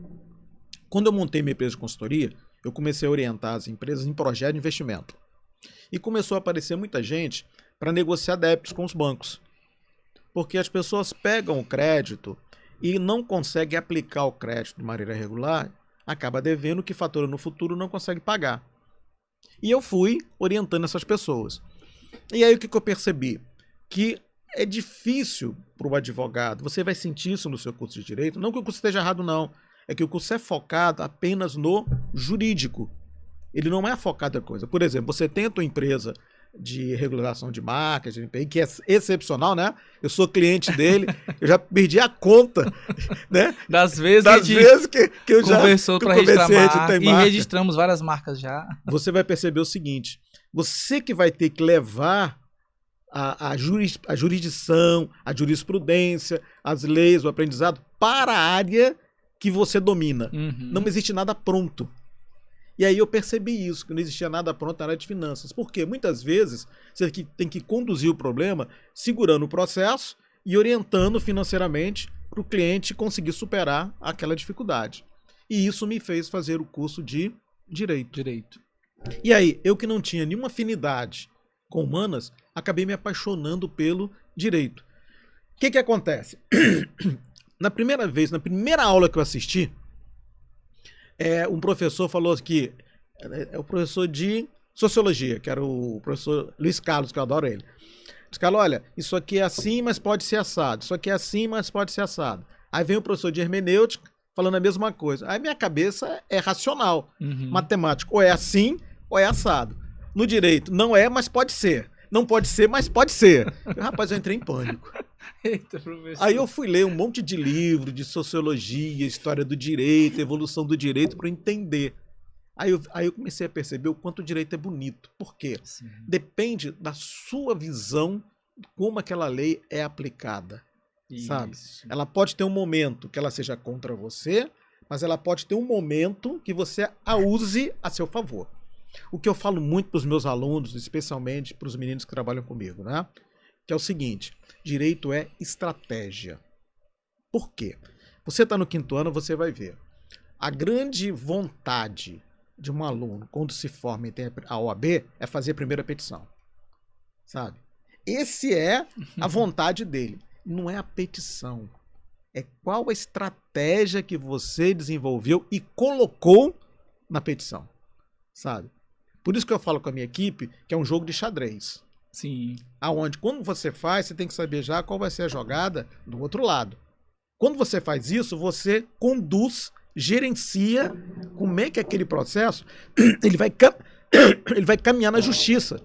Quando eu montei minha empresa de consultoria, eu comecei a orientar as empresas em projeto de investimento. E começou a aparecer muita gente para negociar débitos com os bancos. Porque as pessoas pegam o crédito e não conseguem aplicar o crédito de maneira regular, acaba devendo, que fatura no futuro não consegue pagar. E eu fui orientando essas pessoas. E aí o que eu percebi? Que é difícil para o advogado, você vai sentir isso no seu curso de direito, não que o curso esteja errado não, é que o curso é focado apenas no jurídico. Ele não é focado em coisa. Por exemplo, você tem a tua empresa de regulação de marcas, que é excepcional, né? Eu sou cliente dele, eu já perdi a conta, né? Das vezes que eu já conversou para registrar marca, e marca. registramos várias marcas já. Você vai perceber o seguinte, você que vai ter que levar a jurisdição, a jurisprudência, as leis, o aprendizado para a área que você domina. Não existe nada pronto. E aí eu percebi isso, que não existia nada pronto na área de finanças. Porque muitas vezes você tem que conduzir o problema segurando o processo e orientando financeiramente para o cliente conseguir superar aquela dificuldade. E isso me fez fazer o curso de Direito. E aí, eu que não tinha nenhuma afinidade com humanas, acabei me apaixonando pelo direito. O que acontece? Na primeira aula que eu assisti, um professor falou que é o professor de sociologia, que era o professor Luiz Carlos, que eu adoro ele. Luiz Carlos, olha, isso aqui é assim, mas pode ser assado. Isso aqui é assim, mas pode ser assado. Aí vem o professor de hermenêutica falando a mesma coisa. Aí minha cabeça é racional, matemático. Ou é assim, ou é assado. No direito, não é, mas pode ser. Não pode ser, mas pode ser. Rapaz, eu entrei em pânico. Eita, professor. Aí eu fui ler um monte de livro de sociologia, história do direito, evolução do direito, para entender. Aí eu comecei a perceber o quanto o direito é bonito. Por quê? Sim. Depende da sua visão de como aquela lei é aplicada. Sabe? Ela pode ter um momento que ela seja contra você, mas ela pode ter um momento que você a use a seu favor. O que eu falo muito para os meus alunos, especialmente para os meninos que trabalham comigo, né? Que é o seguinte, direito é estratégia. Por quê? Você está no 5º ano, você vai ver. A grande vontade de um aluno, quando se forma e tem a OAB, é fazer a primeira petição. Sabe? Esse é a vontade dele. Não é a petição. É qual a estratégia que você desenvolveu e colocou na petição. Sabe? Por isso que eu falo com a minha equipe que é um jogo de xadrez. Sim. Aonde, quando você faz, você tem que saber já qual vai ser a jogada do outro lado. Quando você faz isso, você conduz, gerencia como é que aquele processo ele vai caminhar na justiça.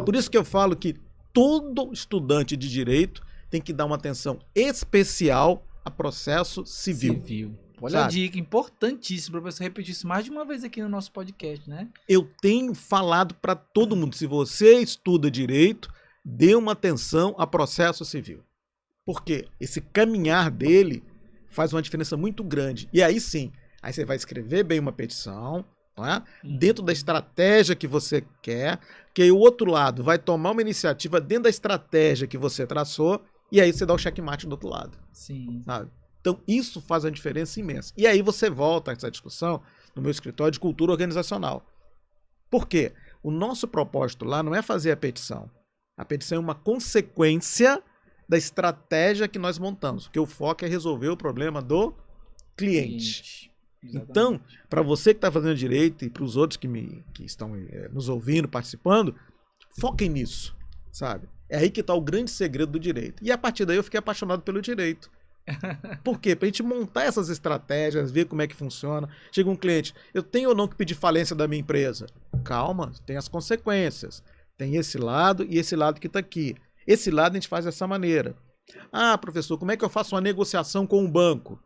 Por isso que eu falo que todo estudante de direito tem que dar uma atenção especial a processo civil. Olha, sabe? A dica importantíssima, para você repetir isso mais de uma vez aqui no nosso podcast, né? Eu tenho falado para todo mundo, se você estuda direito, dê uma atenção a processo civil. Porque esse caminhar dele faz uma diferença muito grande. E aí sim, aí você vai escrever bem uma petição, não é? Dentro da estratégia que você quer, que aí o outro lado vai tomar uma iniciativa dentro da estratégia que você traçou, e aí você dá o checkmate do outro lado. Sim. Sabe? Então, isso faz uma diferença imensa. E aí você volta a essa discussão no meu escritório de cultura organizacional. Por quê? O nosso propósito lá não é fazer a petição. A petição é uma consequência da estratégia que nós montamos, porque o foco é resolver o problema do cliente. Então, para você que está fazendo direito e para os outros que estão nos ouvindo, participando, foquem nisso, sabe? É aí que está o grande segredo do direito. E a partir daí eu fiquei apaixonado pelo direito. Por quê? Pra gente montar essas estratégias, ver como é que funciona. Chega um cliente, eu tenho ou não que pedir falência da minha empresa? Calma, tem as consequências. Tem esse lado e esse lado que está aqui. Esse lado a gente faz dessa maneira. Ah, professor, como é que eu faço uma negociação com um banco?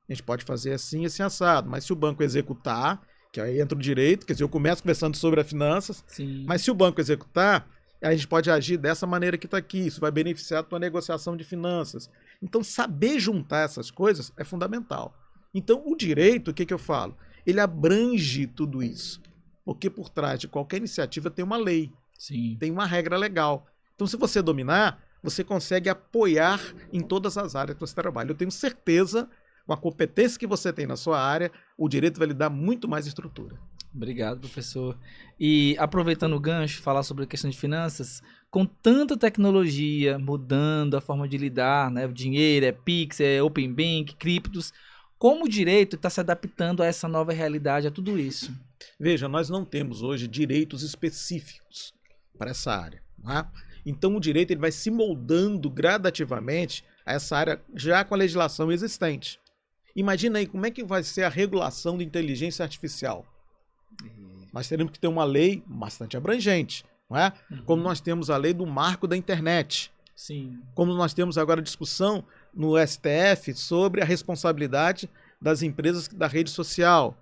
A gente pode fazer assim, assim, assado. Mas se o banco executar, que aí entra o direito, quer dizer, eu começo conversando sobre as finanças, sim, mas se o banco executar, a gente pode agir dessa maneira que está aqui. Isso vai beneficiar a tua negociação de finanças. Então, saber juntar essas coisas é fundamental. Então, o direito, o que eu falo? Ele abrange tudo isso. Porque por trás de qualquer iniciativa tem uma lei. Sim. Tem uma regra legal. Então, se você dominar, você consegue apoiar em todas as áreas que você trabalha. Eu tenho certeza, com a competência que você tem na sua área, o direito vai lhe dar muito mais estrutura. Obrigado, professor. E aproveitando o gancho, falar sobre a questão de finanças, com tanta tecnologia mudando a forma de lidar, né? O dinheiro, é Pix, é Open Bank, criptos. Como o direito está se adaptando a essa nova realidade, a tudo isso? Veja, nós não temos hoje direitos específicos para essa área. Não é? Então o direito ele vai se moldando gradativamente a essa área já com a legislação existente. Imagina aí como é que vai ser a regulação de inteligência artificial. Nós teremos que ter uma lei bastante abrangente, não é? Como nós temos a lei do marco da internet. Sim. Como nós temos agora discussão no STF sobre a responsabilidade das empresas da rede social.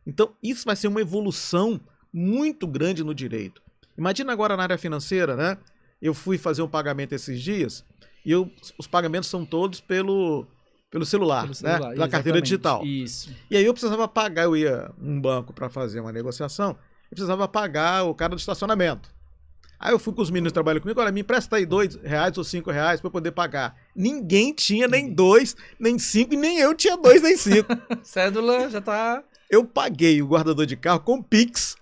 Então, isso vai ser uma evolução muito grande no direito. Imagina agora na área financeira, né? Eu fui fazer um pagamento esses dias e os pagamentos são todos pelo celular, né? Pela carteira digital. Isso. E aí eu precisava pagar, eu ia num banco para fazer uma negociação, eu precisava pagar o cara do estacionamento. Aí eu fui com os meninos que trabalham comigo, olha, me empresta aí R$2 ou R$5 para eu poder pagar. Ninguém tinha nem 2, nem 5, e nem eu tinha 2, nem 5. Cédula já tá... Eu paguei o guardador de carro com Pix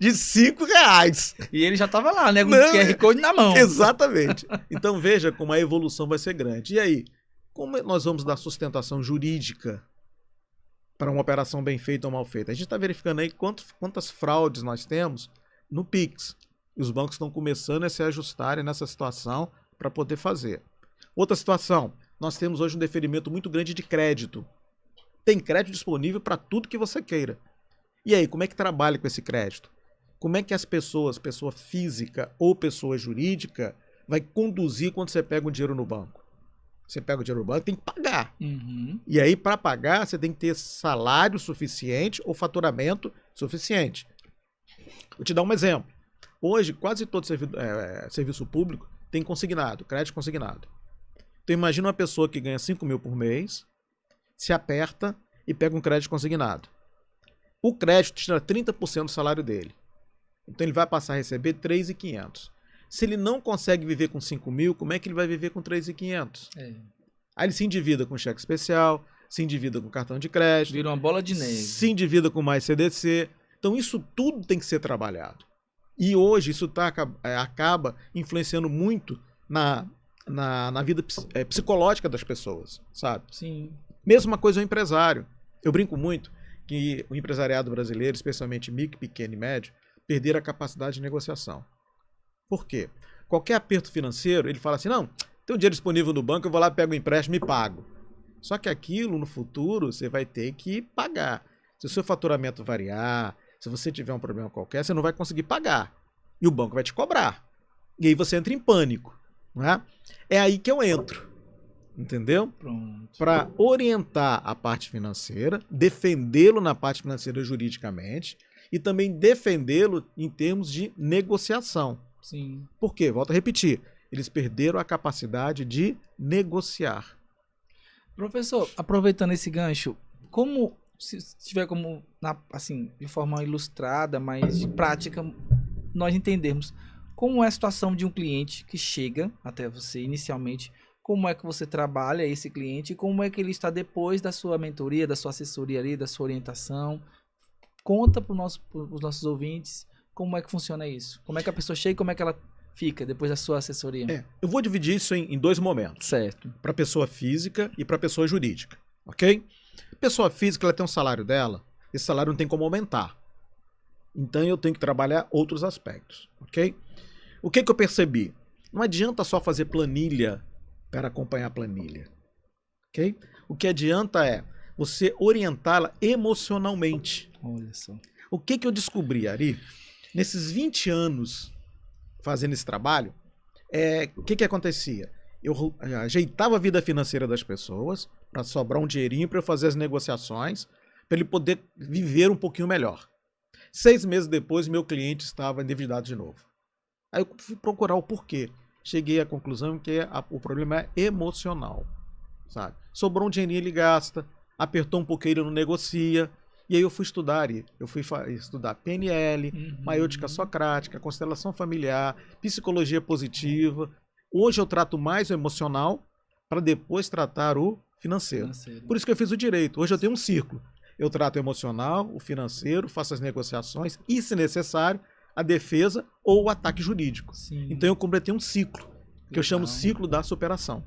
de R$5. E ele já tava lá, né? Com o QR Code na mão. Exatamente. Então veja como a evolução vai ser grande. E aí, como nós vamos dar sustentação jurídica para uma operação bem feita ou mal feita? A gente está verificando aí quantas fraudes nós temos no Pix. E os bancos estão começando a se ajustarem nessa situação para poder fazer. Outra situação, nós temos hoje um deferimento muito grande de crédito. Tem crédito disponível para tudo que você queira. E aí, como é que trabalha com esse crédito? Como é que as pessoas, pessoa física ou pessoa jurídica, vai conduzir quando você pega o dinheiro no banco? Você pega o dinheiro no banco, tem que pagar. E aí, para pagar, você tem que ter salário suficiente ou faturamento suficiente. Vou te dar um exemplo. Hoje, quase todo serviço público tem consignado, crédito consignado. Então, imagina uma pessoa que ganha 5 mil por mês, se aperta e pega um crédito consignado. O crédito tira 30% do salário dele. Então, ele vai passar a receber 3.500. Se ele não consegue viver com 5 mil, como é que ele vai viver com 3.500? Aí ele se endivida com cheque especial, se endivida com cartão de crédito. Vira uma bola de neve. Se endivida com mais CDC. Então isso tudo tem que ser trabalhado. E hoje isso acaba influenciando muito na vida psicológica das pessoas, sabe? Sim. Mesma coisa o empresário. Eu brinco muito que o empresariado brasileiro, especialmente micro, pequeno e médio, perderam a capacidade de negociação. Por quê? Qualquer aperto financeiro, ele fala assim, não, tem um dinheiro disponível no banco, eu vou lá, pego o empréstimo e pago. Só que aquilo, no futuro, você vai ter que pagar. Se o seu faturamento variar, se você tiver um problema qualquer, você não vai conseguir pagar. E o banco vai te cobrar. E aí você entra em pânico. Não é? É aí que eu entro. Entendeu? Para orientar a parte financeira, defendê-lo na parte financeira juridicamente e também defendê-lo em termos de negociação. Sim. Por quê? Volto a repetir. Eles perderam a capacidade de negociar. Professor, aproveitando esse gancho, como, se tiver como, assim, de forma ilustrada, mas de prática, nós entendermos como é a situação de um cliente que chega até você inicialmente, como é que você trabalha esse cliente e como é que ele está depois da sua mentoria, da sua assessoria ali, da sua orientação. Conta para os nossos ouvintes como é que funciona isso. Como é que a pessoa chega e como é que ela fica depois da sua assessoria. Eu vou dividir isso em 2 momentos. Certo. Para pessoa física e para pessoa jurídica. Ok? Pessoa física, ela tem um salário dela. Esse salário não tem como aumentar. Então eu tenho que trabalhar outros aspectos. Ok? O que eu percebi? Não adianta só fazer planilha para acompanhar a planilha. Ok? O que adianta é você orientá-la emocionalmente. Olha só. O que eu descobri, Ari? Nesses 20 anos fazendo esse trabalho, o que acontecia? Eu ajeitava a vida financeira das pessoas para sobrar um dinheirinho para eu fazer as negociações, para ele poder viver um pouquinho melhor. 6 meses depois, meu cliente estava endividado de novo. Aí eu fui procurar o porquê. Cheguei à conclusão que o problema é emocional. Sabe? Sobrou um dinheirinho, ele gasta, apertou um pouquinho, ele não negocia. E aí eu fui estudar, estudar PNL, maiêutica socrática, constelação familiar, psicologia positiva. Hoje eu trato mais o emocional para depois tratar o financeiro. Por isso que eu fiz o direito. Hoje eu tenho um círculo. eu trato o emocional, o financeiro, faço as negociações e, se necessário, a defesa ou o ataque jurídico. Sim. Então eu completei um ciclo, que eu chamo Legal. ciclo da superação.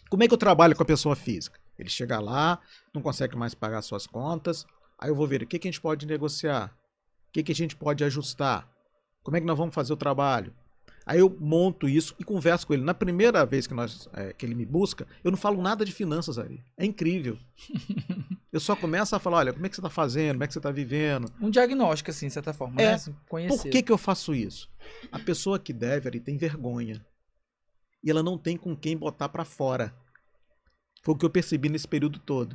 Como é que eu trabalho com a pessoa física? Ele chega lá, não consegue mais pagar suas contas, aí eu vou ver o que a gente pode negociar, o que a gente pode ajustar, como é que nós vamos fazer o trabalho. Aí eu monto isso e converso com ele. Na primeira vez que ele me busca, eu não falo nada de finanças, Ari. É incrível. Eu só começo a falar, olha, como é que você está fazendo, como é que você está vivendo. Um diagnóstico, assim, de certa forma, né? Assim, conhecer. Por que eu faço isso? A pessoa que deve, Ari, tem vergonha. E ela não tem com quem botar para fora. Foi o que eu percebi nesse período todo.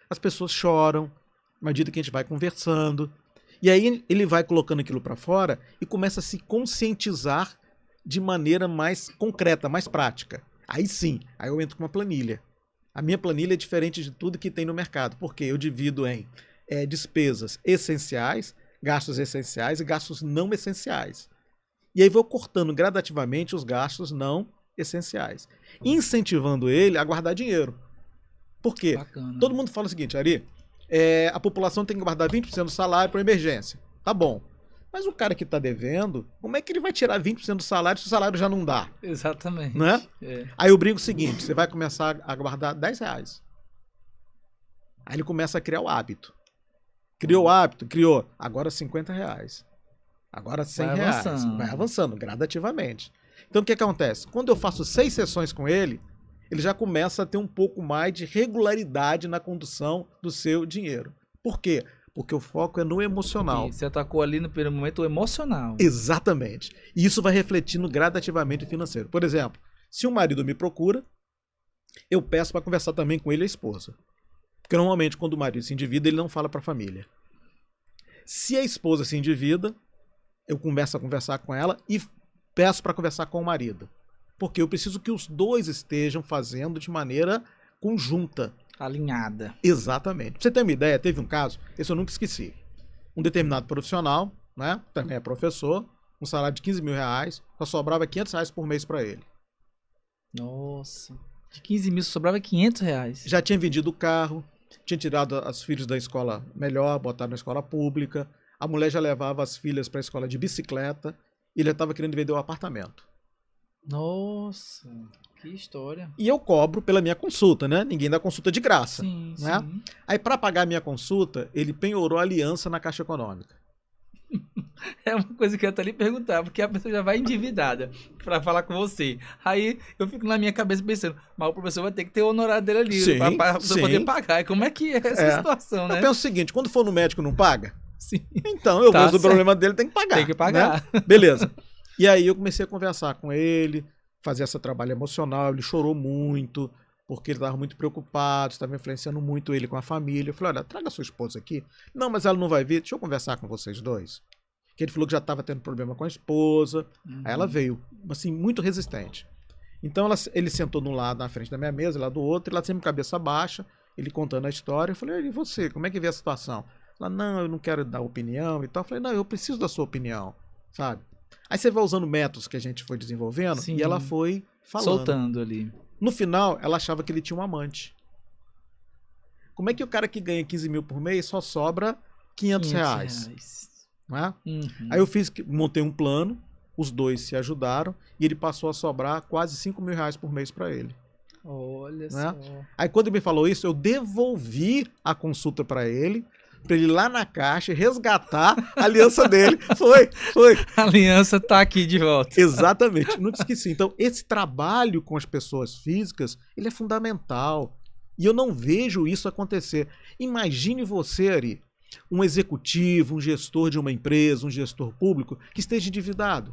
As pessoas choram, à medida que a gente vai conversando. E aí ele vai colocando aquilo para fora e começa a se conscientizar de maneira mais concreta, mais prática. Aí sim, aí eu entro com uma planilha. A minha planilha é diferente de tudo que tem no mercado, porque eu divido em despesas essenciais, gastos essenciais e gastos não essenciais. E aí vou cortando gradativamente os gastos não essenciais, incentivando ele a guardar dinheiro. Por quê? Bacana. Todo mundo fala o seguinte, Ari, a população tem que guardar 20% do salário para emergência. Tá bom. Mas o cara que está devendo, como é que ele vai tirar 20% do salário se o salário já não dá? Exatamente. Não é? Aí eu brinco o seguinte, você vai começar a guardar R$10. Aí ele começa a criar o hábito. Criou o hábito, criou. Agora R$50. Agora R$100. Vai avançando gradativamente. Então o que acontece? Quando eu faço 6 sessões com ele, ele já começa a ter um pouco mais de regularidade na condução do seu dinheiro. Por quê? Porque o foco é no emocional. E você atacou ali no primeiro momento o emocional. Exatamente. E isso vai refletindo gradativamente o financeiro. Por exemplo, se um marido me procura, eu peço para conversar também com ele e a esposa. Porque normalmente quando o marido se endivida, ele não fala para a família. Se a esposa se endivida, eu começo a conversar com ela e peço para conversar com o marido. Porque eu preciso que os dois estejam fazendo de maneira conjunta. Alinhada. Exatamente. Pra você ter uma ideia, teve um caso, esse eu nunca esqueci. Um determinado profissional, né, também é professor, um salário de R$15 mil, só sobrava R$500 por mês para ele. Nossa. De 15 mil sobrava R$500. Já tinha vendido o carro, tinha tirado os filhos da escola melhor, botado na escola pública, a mulher já levava as filhas para a escola de bicicleta e ele já estava querendo vender o apartamento. Nossa, que história. E eu cobro pela minha consulta, né? Ninguém dá consulta de graça. Sim, né? sim. Aí, para pagar a minha consulta, ele penhorou a aliança na Caixa Econômica. É uma coisa que eu até lhe perguntar, porque a pessoa já vai endividada pra falar com você. Aí eu fico na minha cabeça pensando, mas o professor vai ter que ter o honorário dele ali Sim, pra sim. poder pagar. Como é que é essa situação, né? Eu penso o seguinte, quando for no médico não paga? Sim. Então, eu Tá vejo o certo. problema dele, tem que pagar. Tem que pagar. Né? Beleza. E aí eu comecei a conversar com ele, fazer esse trabalho emocional, ele chorou muito, porque ele estava muito preocupado, estava influenciando muito ele com a família. Eu falei, olha, traga sua esposa aqui. Não, mas ela não vai vir, deixa eu conversar com vocês dois. Que ele falou que já estava tendo problema com a esposa. Aí ela veio, assim, muito resistente. Então ele sentou de um lado na frente da minha mesa, lá do outro, e lá sempre cabeça baixa, ele contando a história. Eu falei, e você, como é que vê a situação? Ela, não, eu não quero dar opinião e tal. Eu falei, não, eu preciso da sua opinião, sabe? Aí você vai usando métodos que a gente foi desenvolvendo. Sim. E ela foi falando. Soltando ali. No final, ela achava que ele tinha um amante. Como é que o cara que ganha 15 mil por mês só sobra R$500? Né? Aí eu montei um plano, os dois se ajudaram e ele passou a sobrar quase R$5 mil por mês para ele. Olha né? só. Aí quando ele me falou isso, eu devolvi a consulta para ele ir lá na caixa resgatar a aliança dele. Foi. A aliança tá aqui de volta. Exatamente, não te esqueci. Então esse trabalho com as pessoas físicas, ele é fundamental. E eu não vejo isso acontecer. Imagine você, Ari, um executivo, um gestor de uma empresa, um gestor público que esteja endividado.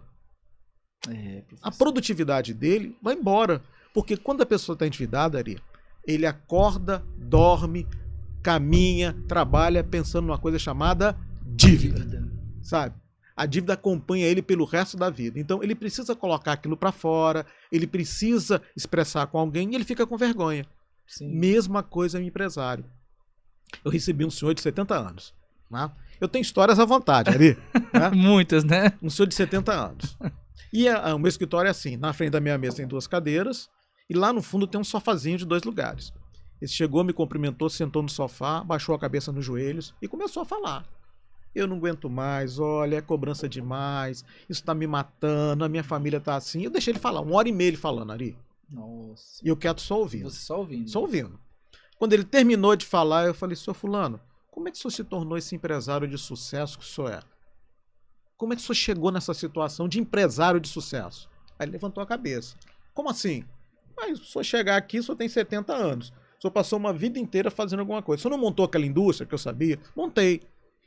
A produtividade dele vai embora. Porque quando a pessoa está endividada, Ari, ele acorda, dorme, caminha, trabalha pensando numa coisa chamada dívida. Sabe? A dívida acompanha ele pelo resto da vida. Então ele precisa colocar aquilo para fora, ele precisa expressar com alguém e ele fica com vergonha. Sim. Mesma coisa o empresário. Eu recebi um senhor de 70 anos. Né? Eu tenho histórias à vontade, Ari. Né? Muitas, né? Um senhor de 70 anos. E o meu escritório é assim, na frente da minha mesa tem 2 cadeiras e lá no fundo tem um sofazinho de 2 lugares. Ele chegou, me cumprimentou, sentou no sofá, baixou a cabeça nos joelhos e começou a falar. Eu não aguento mais, olha, é cobrança demais, isso tá me matando, a minha família tá assim. Eu deixei ele falar, 1h30 ele falando, Ari. Nossa. E eu quieto só ouvindo. Você só ouvindo. Só ouvindo. Quando ele terminou de falar, eu falei, senhor fulano, como é que o senhor se tornou esse empresário de sucesso que o senhor é? Como é que o senhor chegou nessa situação de empresário de sucesso? Aí ele levantou a cabeça. Como assim? Mas se o senhor chegar aqui, o senhor tem 70 anos. O senhor passou uma vida inteira fazendo alguma coisa. O senhor não montou aquela indústria que eu sabia? Montei.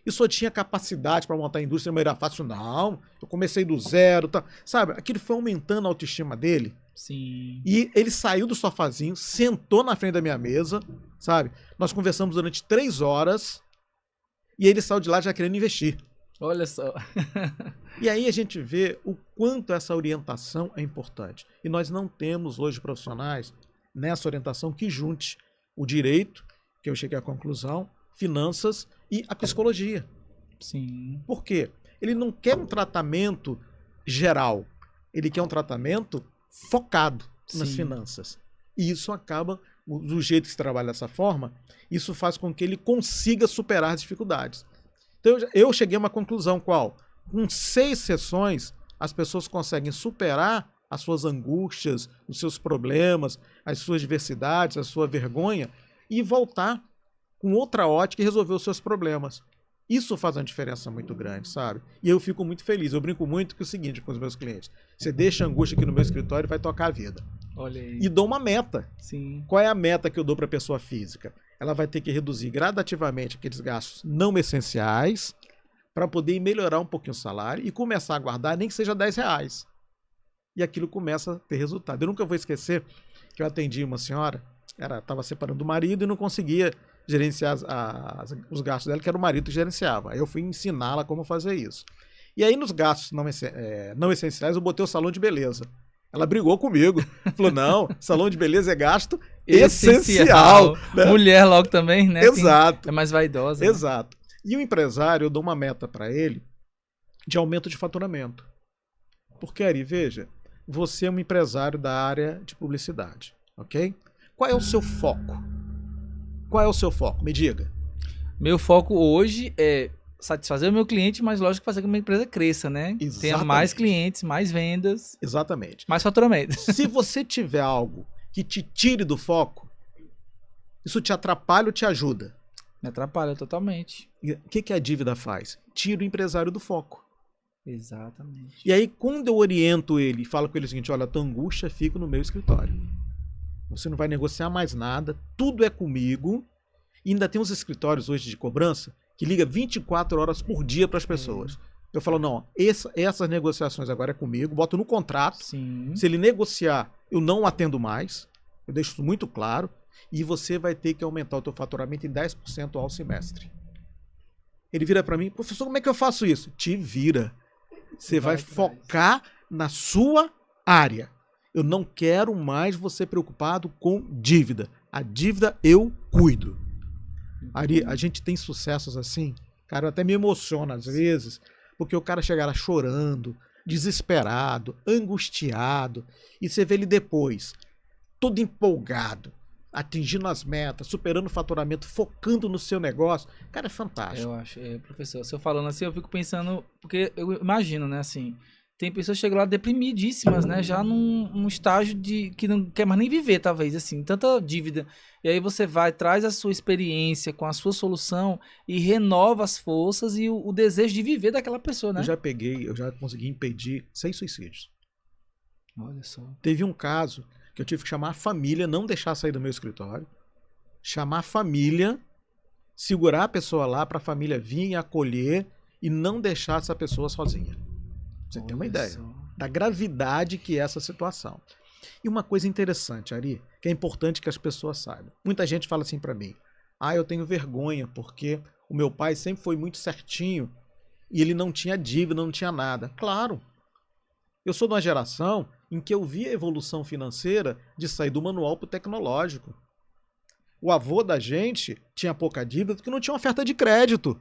E o senhor tinha capacidade para montar a indústria de maneira fácil? Não. Eu comecei do zero. Tá. Sabe, aquilo foi aumentando a autoestima dele. Sim. E ele saiu do sofazinho, sentou na frente da minha mesa, sabe? Nós conversamos durante 3 horas e ele saiu de lá já querendo investir. Olha só. E aí a gente vê o quanto essa orientação é importante. E nós não temos hoje profissionais nessa orientação que junte o direito, que eu cheguei à conclusão, finanças e a psicologia. Sim. Por quê? Ele não quer um tratamento geral. Ele quer um tratamento focado nas finanças. E isso acaba, do jeito que se trabalha dessa forma, isso faz com que ele consiga superar as dificuldades. Então eu cheguei a uma conclusão qual? Com 6 sessões, as pessoas conseguem superar as suas angústias, os seus problemas, as suas diversidades, a sua vergonha e voltar com outra ótica e resolver os seus problemas. Isso faz uma diferença muito grande, sabe? E eu fico muito feliz. Eu brinco muito com o seguinte com os meus clientes. Você deixa a angústia aqui no meu escritório e vai tocar a vida. Olha aí. E dou uma meta. Sim. Qual é a meta que eu dou para a pessoa física? Ela vai ter que reduzir gradativamente aqueles gastos não essenciais para poder melhorar um pouquinho o salário e começar a guardar nem que seja R$10. E aquilo começa a ter resultado. Eu nunca vou esquecer que eu atendi uma senhora, ela estava separando do marido e não conseguia gerenciar os gastos dela, que era o marido que gerenciava. Aí eu fui ensiná-la como fazer isso. E aí nos gastos não essenciais eu botei o salão de beleza. Ela brigou comigo. Falou, não, salão de beleza é gasto essencial. Né? Mulher logo também, né? Exato. É mais vaidosa. Exato. Né? E o empresário, eu dou uma meta para ele de aumento de faturamento. Porque, Ari, veja, você é um empresário da área de publicidade, ok? Qual é o seu foco? Qual é o seu foco? Me diga. Meu foco hoje é satisfazer o meu cliente, mas lógico fazer com que a minha empresa cresça, né? Exatamente. Tenha mais clientes, mais vendas. Exatamente. Mais faturamento. Se você tiver algo que te tire do foco, isso te atrapalha ou te ajuda? Me atrapalha totalmente. O que a dívida faz? Tira o empresário do foco. Exatamente. E aí, quando eu oriento ele e falo com ele o seguinte, olha, a tua angústia fica no meu escritório. Você não vai negociar mais nada, tudo é comigo. E ainda tem uns escritórios hoje de cobrança que liga 24 horas por dia para as pessoas. Eu falo, não, essas negociações agora é comigo, boto no contrato. Sim. Se ele negociar, eu não atendo mais. Eu deixo isso muito claro. E você vai ter que aumentar o teu faturamento em 10% ao semestre. Ele vira para mim, professor, como é que eu faço isso? Te vira. Você vai focar na sua área. Eu não quero mais você preocupado com dívida. A dívida eu cuido. Ari, a gente tem sucessos assim, cara, eu até me emociona às vezes, porque o cara chega lá chorando, desesperado, angustiado, e você vê ele depois, todo empolgado, atingindo as metas, superando o faturamento, focando no seu negócio. Cara, é fantástico. Eu acho, professor, se eu falando assim, eu fico pensando, porque eu imagino, né, assim, tem pessoas que chegam lá deprimidíssimas, né, já num estágio de que não quer mais nem viver, talvez, assim, tanta dívida. E aí você vai, traz a sua experiência com a sua solução e renova as forças e o desejo de viver daquela pessoa, né? Eu já consegui impedir 6 suicídios. Olha só. Teve um caso que eu tive que chamar a família, não deixar sair do meu escritório, chamar a família, segurar a pessoa lá para a família vir e acolher e não deixar essa pessoa sozinha. Você tem uma ideia da gravidade que é essa situação. E uma coisa interessante, Ari, que é importante que as pessoas saibam. Muita gente fala assim para mim, eu tenho vergonha porque o meu pai sempre foi muito certinho e ele não tinha dívida, não tinha nada. Claro, eu sou de uma geração em que eu vi a evolução financeira de sair do manual para o tecnológico. O avô da gente tinha pouca dívida porque não tinha oferta de crédito.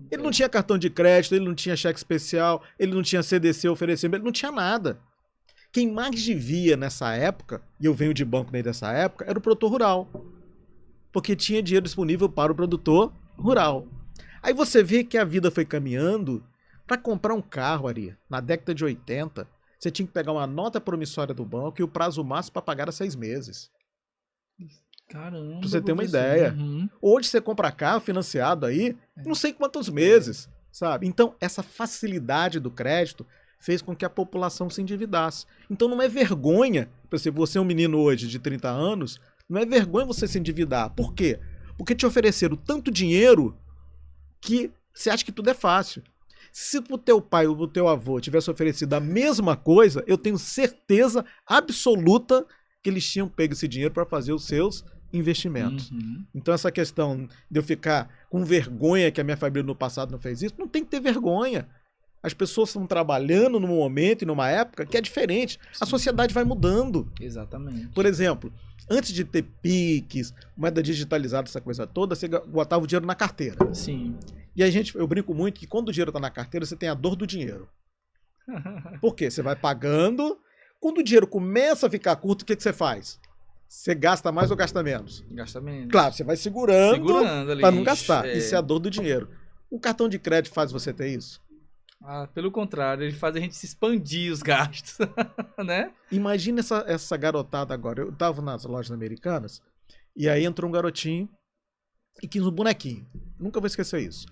Ele não tinha cartão de crédito, ele não tinha cheque especial, ele não tinha CDC oferecendo, ele não tinha nada. Quem mais devia nessa época, e eu venho de banco desde essa época, era o produtor rural. porque tinha dinheiro disponível para o produtor rural. Aí você vê que a vida foi caminhando. Para comprar um carro, Ari, na década de 80, você tinha que pegar uma nota promissória do banco e o prazo máximo para pagar era 6 meses. Caramba, Pra você ter uma professor. ideia. Uhum. Hoje você compra carro financiado aí, não sei quantos meses, sabe? Então, essa facilidade do crédito fez com que a população se endividasse. Então, não é vergonha, se você é um menino hoje de 30 anos, não é vergonha você se endividar. Por quê? Porque te ofereceram tanto dinheiro que você acha que tudo é fácil. Se o teu pai ou o teu avô tivesse oferecido a mesma coisa, eu tenho certeza absoluta que eles tinham pego esse dinheiro para fazer os seus investimentos. Uhum. Então essa questão de eu ficar com vergonha que a minha família no passado não fez isso, não tem que ter vergonha. As pessoas estão trabalhando num momento e numa época que é diferente. A sociedade vai mudando. Exatamente. Por exemplo, antes de ter Pix, moeda digitalizada, essa coisa toda, você botava o dinheiro na carteira. Sim. E eu brinco muito que quando o dinheiro está na carteira, você tem a dor do dinheiro. Por quê? Você vai pagando. Quando o dinheiro começa a ficar curto, o que você faz? Você gasta mais ou gasta menos? Gasta menos. Claro, você vai segurando ali. para não gastar. Isso é a dor do dinheiro. O cartão de crédito faz você ter isso? Pelo contrário, ele faz a gente se expandir os gastos, né? Imagina essa garotada agora. Eu tava nas lojas americanas e aí entrou um garotinho e quis um bonequinho. Nunca vou esquecer isso.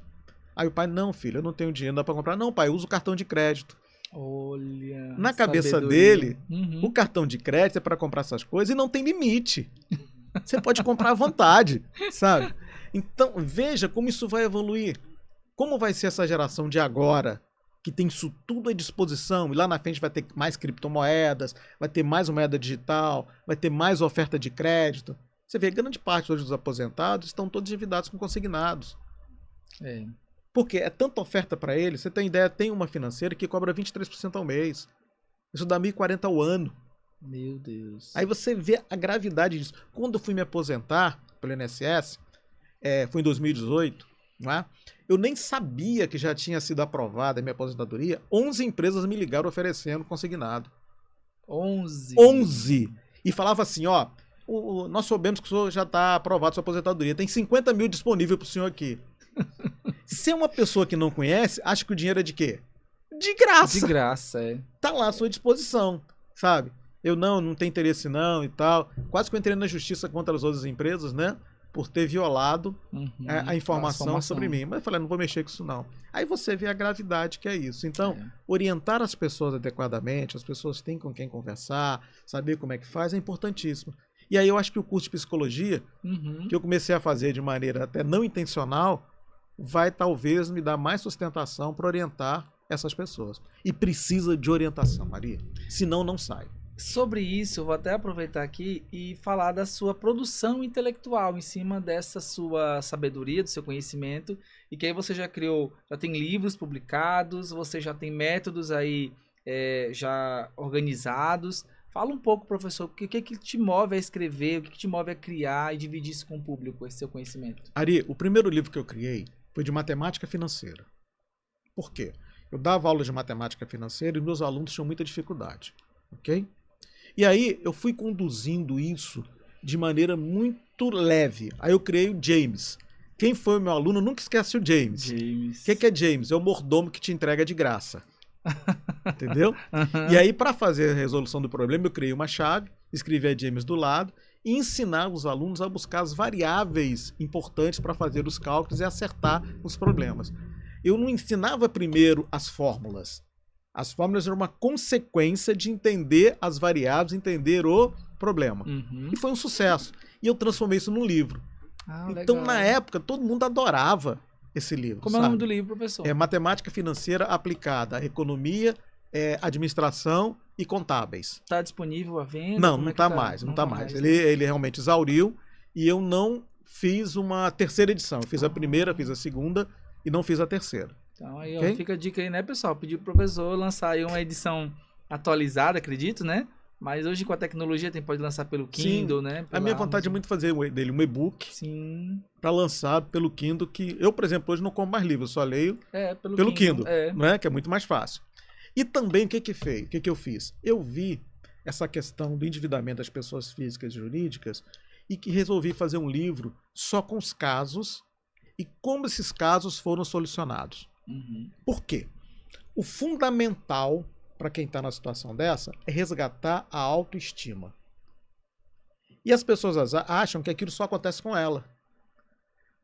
Aí o pai, não, filho, eu não tenho dinheiro, não dá pra comprar. Não, pai, usa o cartão de crédito. Olha. Na cabeça sabedoria. dele, Uhum. o cartão de crédito é para comprar essas coisas e não tem limite. Você pode comprar à vontade, sabe? Então, veja como isso vai evoluir. Como vai ser essa geração de agora, que tem isso tudo à disposição, e lá na frente vai ter mais criptomoedas, vai ter mais moeda digital, vai ter mais oferta de crédito. Você vê, grande parte hoje dos aposentados estão todos endividados com consignados. É. Porque é tanta oferta para eles. Você tem ideia, tem uma financeira que cobra 23% ao mês. Isso dá 1.040 ao ano. Meu Deus. Aí você vê a gravidade disso. Quando eu fui me aposentar pelo INSS, foi em 2018, não é? Eu nem sabia que já tinha sido aprovada a minha aposentadoria. 11 empresas me ligaram oferecendo consignado. 11? 11! E falava assim, ó, nós soubemos que o senhor já está aprovado sua aposentadoria. Tem 50 mil disponível para o senhor aqui. Se é uma pessoa que não conhece, acha que o dinheiro é de quê? De graça. De graça, é. Tá lá à sua disposição, sabe? Eu não tenho interesse não e tal. Quase que eu entrei na justiça contra as outras empresas, né? Por ter violado a informação sobre mim. Mas eu falei, não vou mexer com isso não. Aí você vê a gravidade que é isso. Então, orientar as pessoas adequadamente, as pessoas têm com quem conversar, saber como é que faz, é importantíssimo. E aí eu acho que o curso de psicologia, que eu comecei a fazer de maneira até não intencional, vai talvez me dar mais sustentação para orientar essas pessoas. E precisa de orientação, Maria. Senão não sai. Sobre isso, eu vou até aproveitar aqui e falar da sua produção intelectual em cima dessa sua sabedoria, do seu conhecimento, e que aí você já tem livros publicados, você já tem métodos aí já organizados. Fala um pouco, professor, o que te move a escrever, o que te move a criar e dividir isso com o público, esse seu conhecimento? Ari, o primeiro livro que eu criei foi de matemática financeira. Por quê? Eu dava aula de matemática financeira e meus alunos tinham muita dificuldade, ok? E aí eu fui conduzindo isso de maneira muito leve. Aí eu criei o James. Quem foi o meu aluno nunca esquece o James. James. O que é James? É o mordomo que te entrega de graça. Entendeu? E aí, para fazer a resolução do problema, eu criei uma chave, escrevi a James do lado e ensinar os alunos a buscar as variáveis importantes para fazer os cálculos e acertar os problemas. Eu não ensinava primeiro as fórmulas. As fórmulas eram uma consequência de entender as variáveis, entender o problema. E foi um sucesso. E eu transformei isso num livro. Então, legal. na época, todo mundo adorava esse livro. Como é o nome do livro, professor? É Matemática Financeira Aplicada à Economia, Administração e Contábeis. Está disponível à venda? Não, não está mais. Não tá mais. Ele realmente exauriu e eu não fiz uma terceira edição. Eu fiz a primeira, fiz a segunda e não fiz a terceira. Então aí ó, fica a dica aí, né, pessoal? Pedir pro professor lançar aí uma edição atualizada, acredito, né? Mas hoje com a tecnologia pode lançar pelo Kindle, Sim, né? A minha vontade é muito fazer dele um e-book para lançar pelo Kindle, que eu, por exemplo, hoje não compro mais livro, eu só leio pelo Kindle, não é? Que é muito mais fácil. E também o que eu fiz? Eu vi essa questão do endividamento das pessoas físicas e jurídicas e que resolvi fazer um livro só com os casos e como esses casos foram solucionados. Uhum. Por quê? O fundamental para quem está na situação dessa é resgatar a autoestima. E as pessoas acham que aquilo só acontece com ela.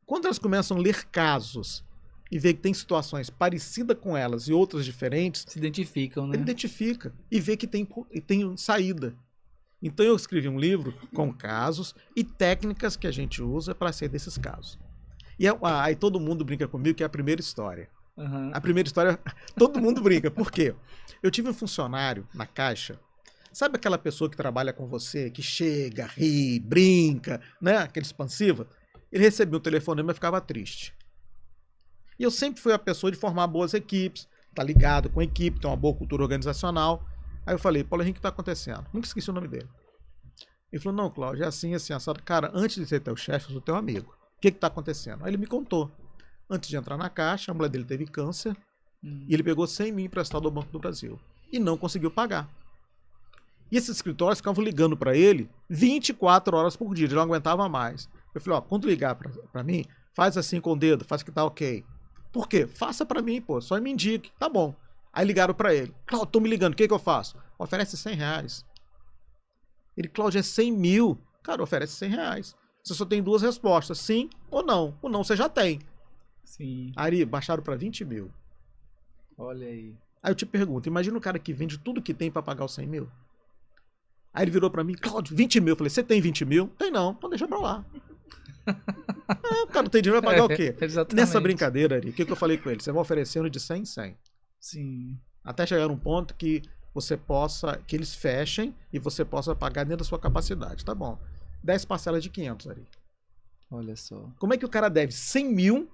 Quando elas começam a ler casos e ver que tem situações parecidas com elas e outras diferentes, Se identificam, né? ele identifica e vê que tem saída. Então eu escrevi um livro com casos e técnicas que a gente usa para sair desses casos. E aí todo mundo brinca comigo que é a primeira história. Uhum. A primeira história, todo mundo brinca. Por quê? Eu tive um funcionário na Caixa, sabe aquela pessoa que trabalha com você, que chega, ri, brinca, né? Aquele expansiva? Ele recebia um telefonema e ficava triste. E eu sempre fui a pessoa de formar boas equipes, tá ligado com a equipe, ter uma boa cultura organizacional. Aí eu falei, Paulo Henrique, o que tá acontecendo? Nunca esqueci o nome dele. Ele falou, não, Cláudio, é assim, assado. Cara, antes de ser teu chefe, eu sou teu amigo. O que tá acontecendo? Aí ele me contou. Antes de entrar na Caixa, a mulher dele teve câncer e ele pegou 100 mil emprestado ao Banco do Brasil e não conseguiu pagar. E esses escritórios ficavam ligando para ele 24 horas por dia, ele não aguentava mais. Eu falei, ó, quando ligar para mim, faz assim com o dedo, faz que tá ok. Por quê? Faça para mim, pô, só me indique, tá bom. Aí ligaram para ele, Cláudio, tô me ligando, o que eu faço? Oferece 100 reais. Ele, Cláudio, é 100 mil. Cara, oferece 100 reais. Você só tem duas respostas, sim ou não. O não você já tem. Sim. Aí baixaram para 20 mil. Olha aí. Aí eu te pergunto, imagina um cara que vende tudo que tem para pagar os 100 mil. Aí ele virou para mim, Cláudio, 20 mil. Eu falei, você tem 20 mil? Tem não, então deixa pra lá. O cara não tem dinheiro, vai pagar o quê? Exatamente. Nessa brincadeira, Ari, o que eu falei com ele? Você vai oferecendo de 100 em 100. Sim. Até chegar num ponto que você possa, que eles fechem e você possa pagar dentro da sua capacidade. Tá bom. 10 parcelas de 500, Ari. Olha só. Como é que o cara deve 100 mil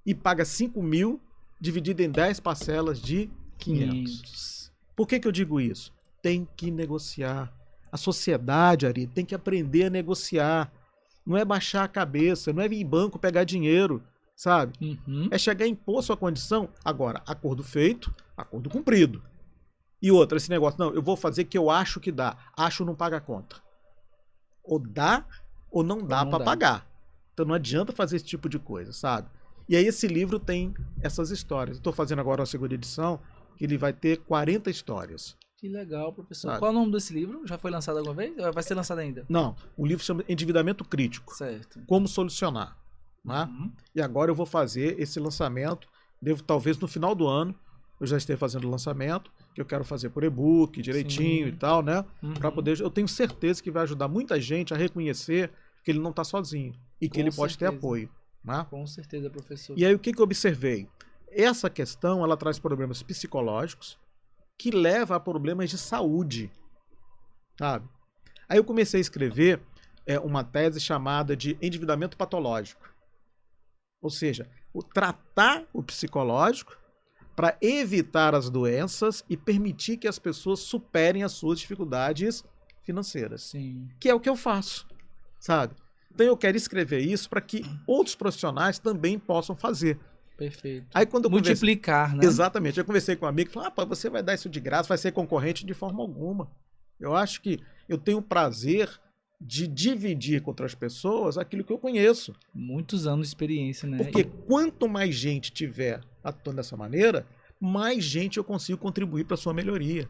e paga 5 mil dividido em 10 parcelas de 500? Por que eu digo isso? Tem que negociar. A sociedade, Ari, tem que aprender a negociar. Não é baixar a cabeça, não é vir em banco pegar dinheiro, sabe? Uhum. É chegar a impor sua condição. Agora, acordo feito, acordo cumprido. E outra, esse negócio, não, eu vou fazer que eu acho que dá. Acho não paga a conta. Ou dá ou não dá para pagar. Então não adianta fazer esse tipo de coisa, sabe? E aí esse livro tem essas histórias. Estou fazendo agora a segunda edição, que ele vai ter 40 histórias. Que legal, professor. Sabe? Qual é o nome desse livro? Já foi lançado alguma vez? Vai ser lançado ainda? Não, o livro chama Endividamento Crítico. Certo. Como solucionar. Né? Uhum. E agora eu vou fazer esse lançamento, talvez no final do ano, eu já esteja fazendo o lançamento, que eu quero fazer por e-book, direitinho. Sim. E tal, né? Uhum. Para poder, eu tenho certeza que vai ajudar muita gente a reconhecer que ele não está sozinho e que ele pode ter apoio. Né? Com certeza, professor. E aí o que eu observei? Essa questão, ela traz problemas psicológicos que levam a problemas de saúde, sabe? Aí eu comecei a escrever uma tese chamada de endividamento patológico. Ou seja, tratar o psicológico para evitar as doenças e permitir que as pessoas superem as suas dificuldades financeiras. Sim. Que é o que eu faço, sabe? Então eu quero escrever isso para que outros profissionais também possam fazer. Perfeito. Aí quando eu multiplicar, né? Exatamente. Eu conversei com um amigo e falei, você vai dar isso de graça, vai ser concorrente de forma alguma. Eu acho que eu tenho o prazer de dividir com outras pessoas aquilo que eu conheço. Muitos anos de experiência, né? Porque quanto mais gente tiver atuando dessa maneira, mais gente eu consigo contribuir para a sua melhoria.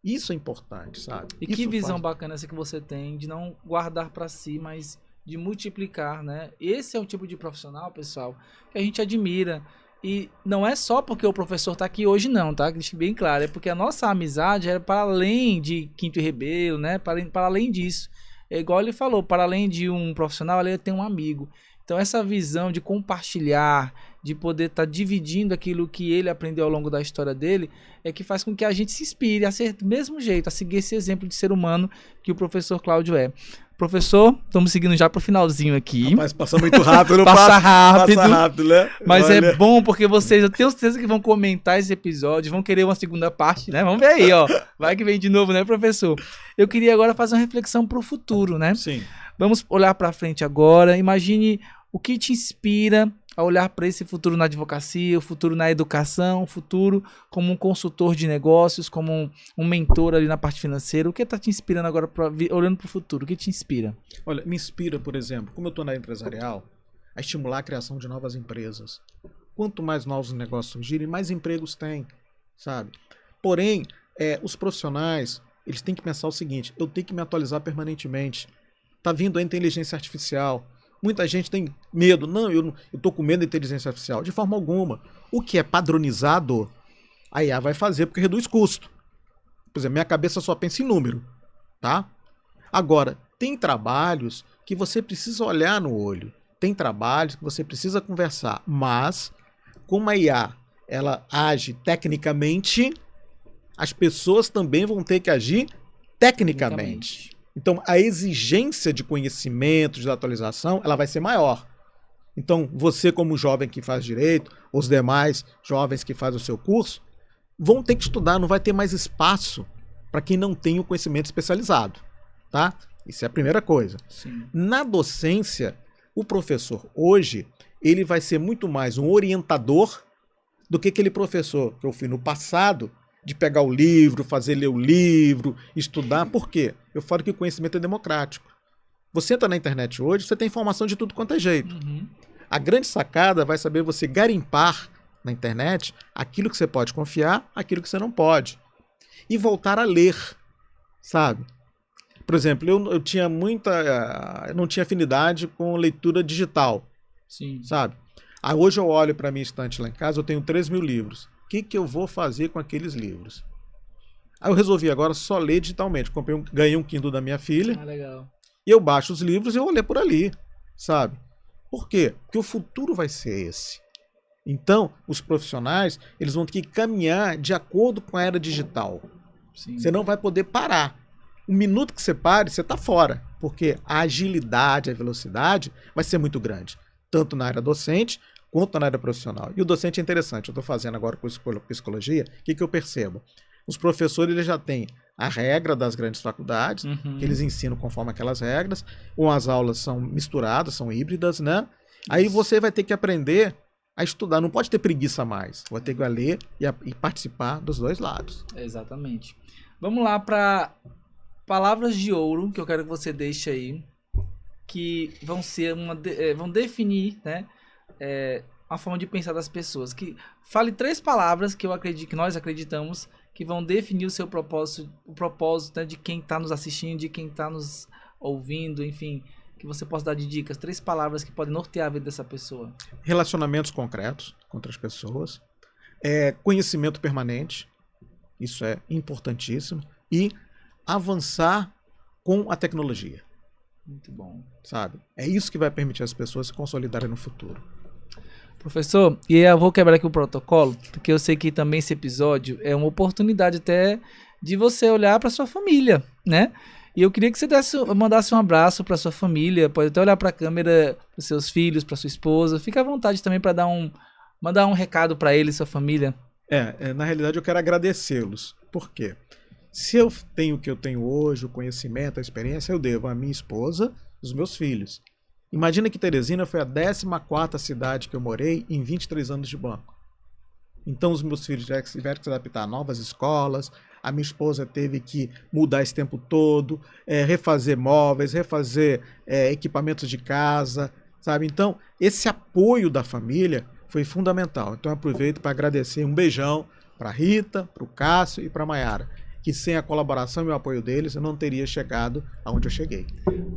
Isso é importante, sabe? E isso que visão bacana essa que você tem de não guardar para si, mas de multiplicar, né? Esse é o tipo de profissional, pessoal, que a gente admira. E não é só porque o professor está aqui hoje, não, tá? Deixa bem claro. É porque a nossa amizade era para além de Quinto e Rebelo, né? Para além disso. É igual ele falou, para além de um profissional, ele tem um amigo. Então essa visão de compartilhar, de poder estar dividindo aquilo que ele aprendeu ao longo da história dele, é que faz com que a gente se inspire a ser do mesmo jeito, a seguir esse exemplo de ser humano que o professor Cláudio é. Professor, estamos seguindo já pro finalzinho aqui. Rapaz, passa muito rápido, não passa rápido. Passa rápido, né? Mas olha, é bom porque vocês, eu tenho certeza que vão comentar esse episódio, vão querer uma segunda parte, né? Vamos ver aí, ó. Vai que vem de novo, né, professor? Eu queria agora fazer uma reflexão pro futuro, né? Sim. Vamos olhar para frente agora. Imagine o que te inspira a olhar para esse futuro na advocacia, o futuro na educação, o futuro como um consultor de negócios, como um mentor ali na parte financeira? O que está te inspirando agora, olhando para o futuro? O que te inspira? Olha, me inspira, por exemplo, como eu estou na área empresarial, a estimular a criação de novas empresas. Quanto mais novos negócios surgirem, mais empregos tem, sabe? Porém, os profissionais, eles têm que pensar o seguinte: eu tenho que me atualizar permanentemente. Tá vindo a inteligência artificial. Muita gente tem medo. Não, eu tô com medo da inteligência artificial. De forma alguma. O que é padronizado, a IA vai fazer porque reduz custo. Por exemplo, minha cabeça só pensa em número, tá? Agora, tem trabalhos que você precisa olhar no olho. Tem trabalhos que você precisa conversar. Mas, como a IA, ela age tecnicamente, as pessoas também vão ter que agir tecnicamente. Então, a exigência de conhecimento, de atualização, ela vai ser maior. Então, você como jovem que faz direito, os demais jovens que fazem o seu curso, vão ter que estudar, não vai ter mais espaço para quem não tem o conhecimento especializado, tá? Isso é a primeira coisa. Sim. Na docência, o professor hoje, ele vai ser muito mais um orientador do que aquele professor que eu fui no passado, de pegar o livro, fazer ler o livro, estudar. Por quê? Eu falo que o conhecimento é democrático. Você entra na internet hoje, você tem informação de tudo quanto é jeito. Uhum. A grande sacada vai saber você garimpar na internet aquilo que você pode confiar, aquilo que você não pode. E voltar a ler, sabe? Por exemplo, eu tinha eu não tinha afinidade com leitura digital. Sim. Sabe? Hoje eu olho para minha estante lá em casa, eu tenho 3.000 livros. O que eu vou fazer com aqueles livros? Aí eu resolvi agora só ler digitalmente. Ganhei um Kindle da minha filha. Legal. E eu baixo os livros e eu vou ler por ali, sabe? Por quê? Porque o futuro vai ser esse. Então, os profissionais, eles vão ter que caminhar de acordo com a era digital. Sim. Você não vai poder parar. Um minuto que você pare, você está fora. Porque a agilidade, a velocidade vai ser muito grande. Tanto na área docente, quanto na área profissional. E o docente é interessante. Eu estou fazendo agora com psicologia. O que eu percebo? Os professores eles já têm a regra das grandes faculdades, que eles ensinam conforme aquelas regras, ou as aulas são misturadas, são híbridas, né? Aí você vai ter que aprender a estudar, não pode ter preguiça mais, vai ter que ler e participar dos dois lados. Exatamente. Vamos lá para palavras de ouro que eu quero que você deixe aí, que vão ser vão definir, né, a forma de pensar das pessoas. Que fale 3 palavras que eu acredito, que nós acreditamos que vão definir o seu propósito, o propósito, né, de quem está nos assistindo, de quem está nos ouvindo, enfim, que você possa dar de dicas, 3 palavras que podem nortear a vida dessa pessoa. Relacionamentos concretos com outras pessoas, conhecimento permanente, isso é importantíssimo, e avançar com a tecnologia. Muito bom. Sabe? É isso que vai permitir as pessoas se consolidarem no futuro. Professor, e eu vou quebrar aqui o protocolo, porque eu sei que também esse episódio é uma oportunidade até de você olhar para sua família, né? E eu queria que você mandasse um abraço para sua família, pode até olhar para a câmera, para seus filhos, para sua esposa. Fica à vontade também para mandar um recado para eles, sua família. Na realidade eu quero agradecê-los. Por quê? Se eu tenho o que eu tenho hoje, o conhecimento, a experiência, eu devo à minha esposa e aos meus filhos. Imagina que Teresina foi a 14ª cidade que eu morei em 23 anos de banco. Então os meus filhos tiveram que se adaptar a novas escolas, a minha esposa teve que mudar esse tempo todo, refazer móveis, refazer equipamentos de casa, sabe? Então esse apoio da família foi fundamental. Então eu aproveito para agradecer, um beijão para a Rita, para o Cássio e para a Mayara, que sem a colaboração e o apoio deles eu não teria chegado aonde eu cheguei.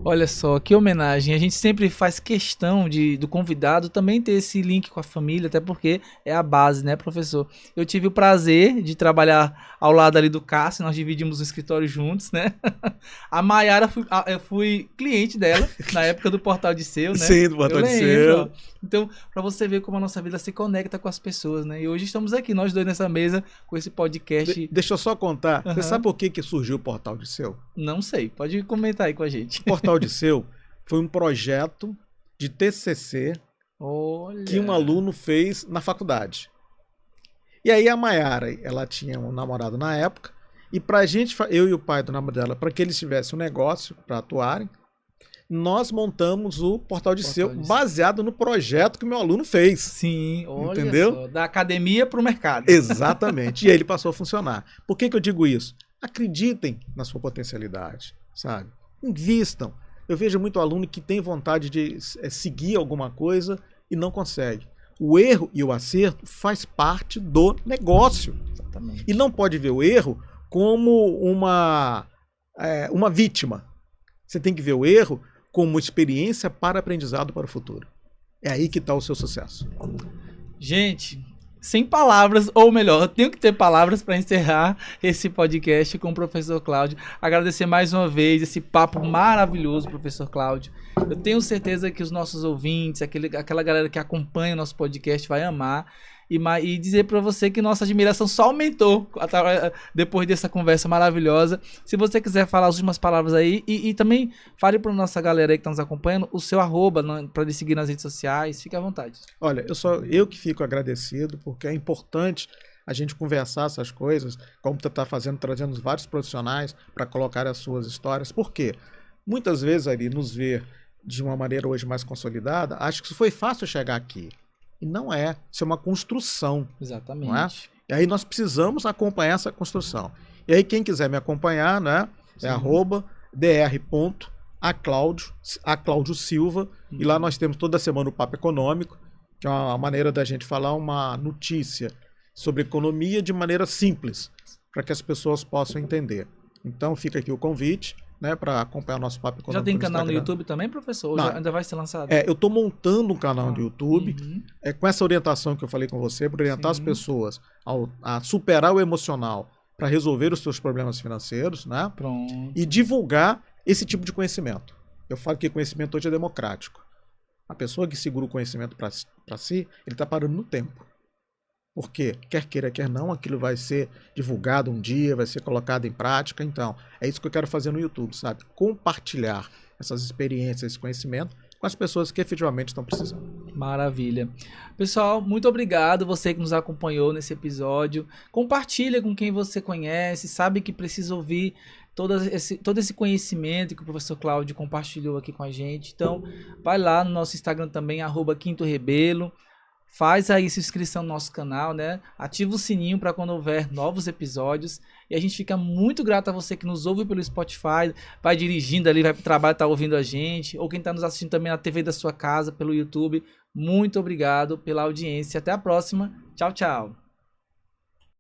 Olha só, que homenagem. A gente sempre faz questão do convidado também ter esse link com a família, até porque é a base, né, professor? Eu tive o prazer de trabalhar ao lado ali do Cássio, nós dividimos o escritório juntos, né? A Mayara, eu fui cliente dela na época do Portal de Seu, né? Sim, do Portal de Seu. Então, para você ver como a nossa vida se conecta com as pessoas, né? E hoje estamos aqui, nós dois nessa mesa, com esse podcast. Deixa eu só contar. Você sabe por que surgiu o Portal de Seu? Não sei, pode comentar aí com a gente. O Portal de Seu foi um projeto de TCC que um aluno fez na faculdade. E aí a Mayara, ela tinha um namorado na época, e pra gente, eu e o pai do namorado dela, para que eles tivessem um negócio para atuarem, nós montamos o Portal de SEO Portal de SEO. baseado no projeto que o meu aluno fez. Sim, olha Entendeu? só, da academia para o mercado. Exatamente. E aí ele passou a funcionar. Por que eu digo isso? Acreditem na sua potencialidade, sabe? Invistam. Eu vejo muito aluno que tem vontade de seguir alguma coisa e não consegue. O erro e o acerto faz parte do negócio. Exatamente. E não pode ver o erro como uma vítima. Você tem que ver o erro como uma experiência para aprendizado para o futuro. É aí que está o seu sucesso. Gente, sem palavras, ou melhor, eu tenho que ter palavras para encerrar esse podcast com o professor Cláudio. Agradecer mais uma vez esse papo maravilhoso, professor Cláudio. Eu tenho certeza que os nossos ouvintes, aquela galera que acompanha o nosso podcast vai amar. E dizer para você que nossa admiração só aumentou depois dessa conversa maravilhosa. Se você quiser falar as últimas palavras aí e também fale para nossa galera aí que está nos acompanhando o seu arroba para eles seguir nas redes sociais, fique à vontade. Olha, eu que fico agradecido, porque é importante a gente conversar essas coisas, como você está fazendo, trazendo vários profissionais para colocar as suas histórias. Por quê? Muitas vezes ali nos ver de uma maneira hoje mais consolidada, acho que foi fácil chegar aqui. E não é. Isso é uma construção. Exatamente. Não é? E aí nós precisamos acompanhar essa construção. E aí quem quiser me acompanhar, né? É @dr.aclaudio Silva. E lá nós temos toda semana o Papo Econômico, que é uma maneira da gente falar uma notícia sobre economia de maneira simples, para que as pessoas possam entender. Então fica aqui o convite, né, para acompanhar o nosso Papo Econômico. Já tem canal no YouTube também, professor? Ou ainda vai ser lançado? Eu estou montando um canal no YouTube, com essa orientação que eu falei com você, para orientar as pessoas a superar o emocional para resolver os seus problemas financeiros, né? Pronto. E divulgar esse tipo de conhecimento. Eu falo que conhecimento hoje é democrático. A pessoa que segura o conhecimento para si, ele está parando no tempo. Porque, quer queira, quer não, aquilo vai ser divulgado um dia, vai ser colocado em prática. Então, é isso que eu quero fazer no YouTube, sabe? Compartilhar essas experiências, esse conhecimento com as pessoas que efetivamente estão precisando. Maravilha. Pessoal, muito obrigado você que nos acompanhou nesse episódio. Compartilha com quem você conhece, sabe que precisa ouvir todo esse conhecimento que o professor Cláudio compartilhou aqui com a gente. Então, vai lá no nosso Instagram também, @QuintoRebelo. Faz aí sua inscrição no nosso canal, né? Ativa o sininho para quando houver novos episódios. E a gente fica muito grato a você que nos ouve pelo Spotify, vai dirigindo ali, vai para o trabalho, tá ouvindo a gente. Ou quem está nos assistindo também na TV da sua casa, pelo YouTube. Muito obrigado pela audiência. Até a próxima. Tchau, tchau.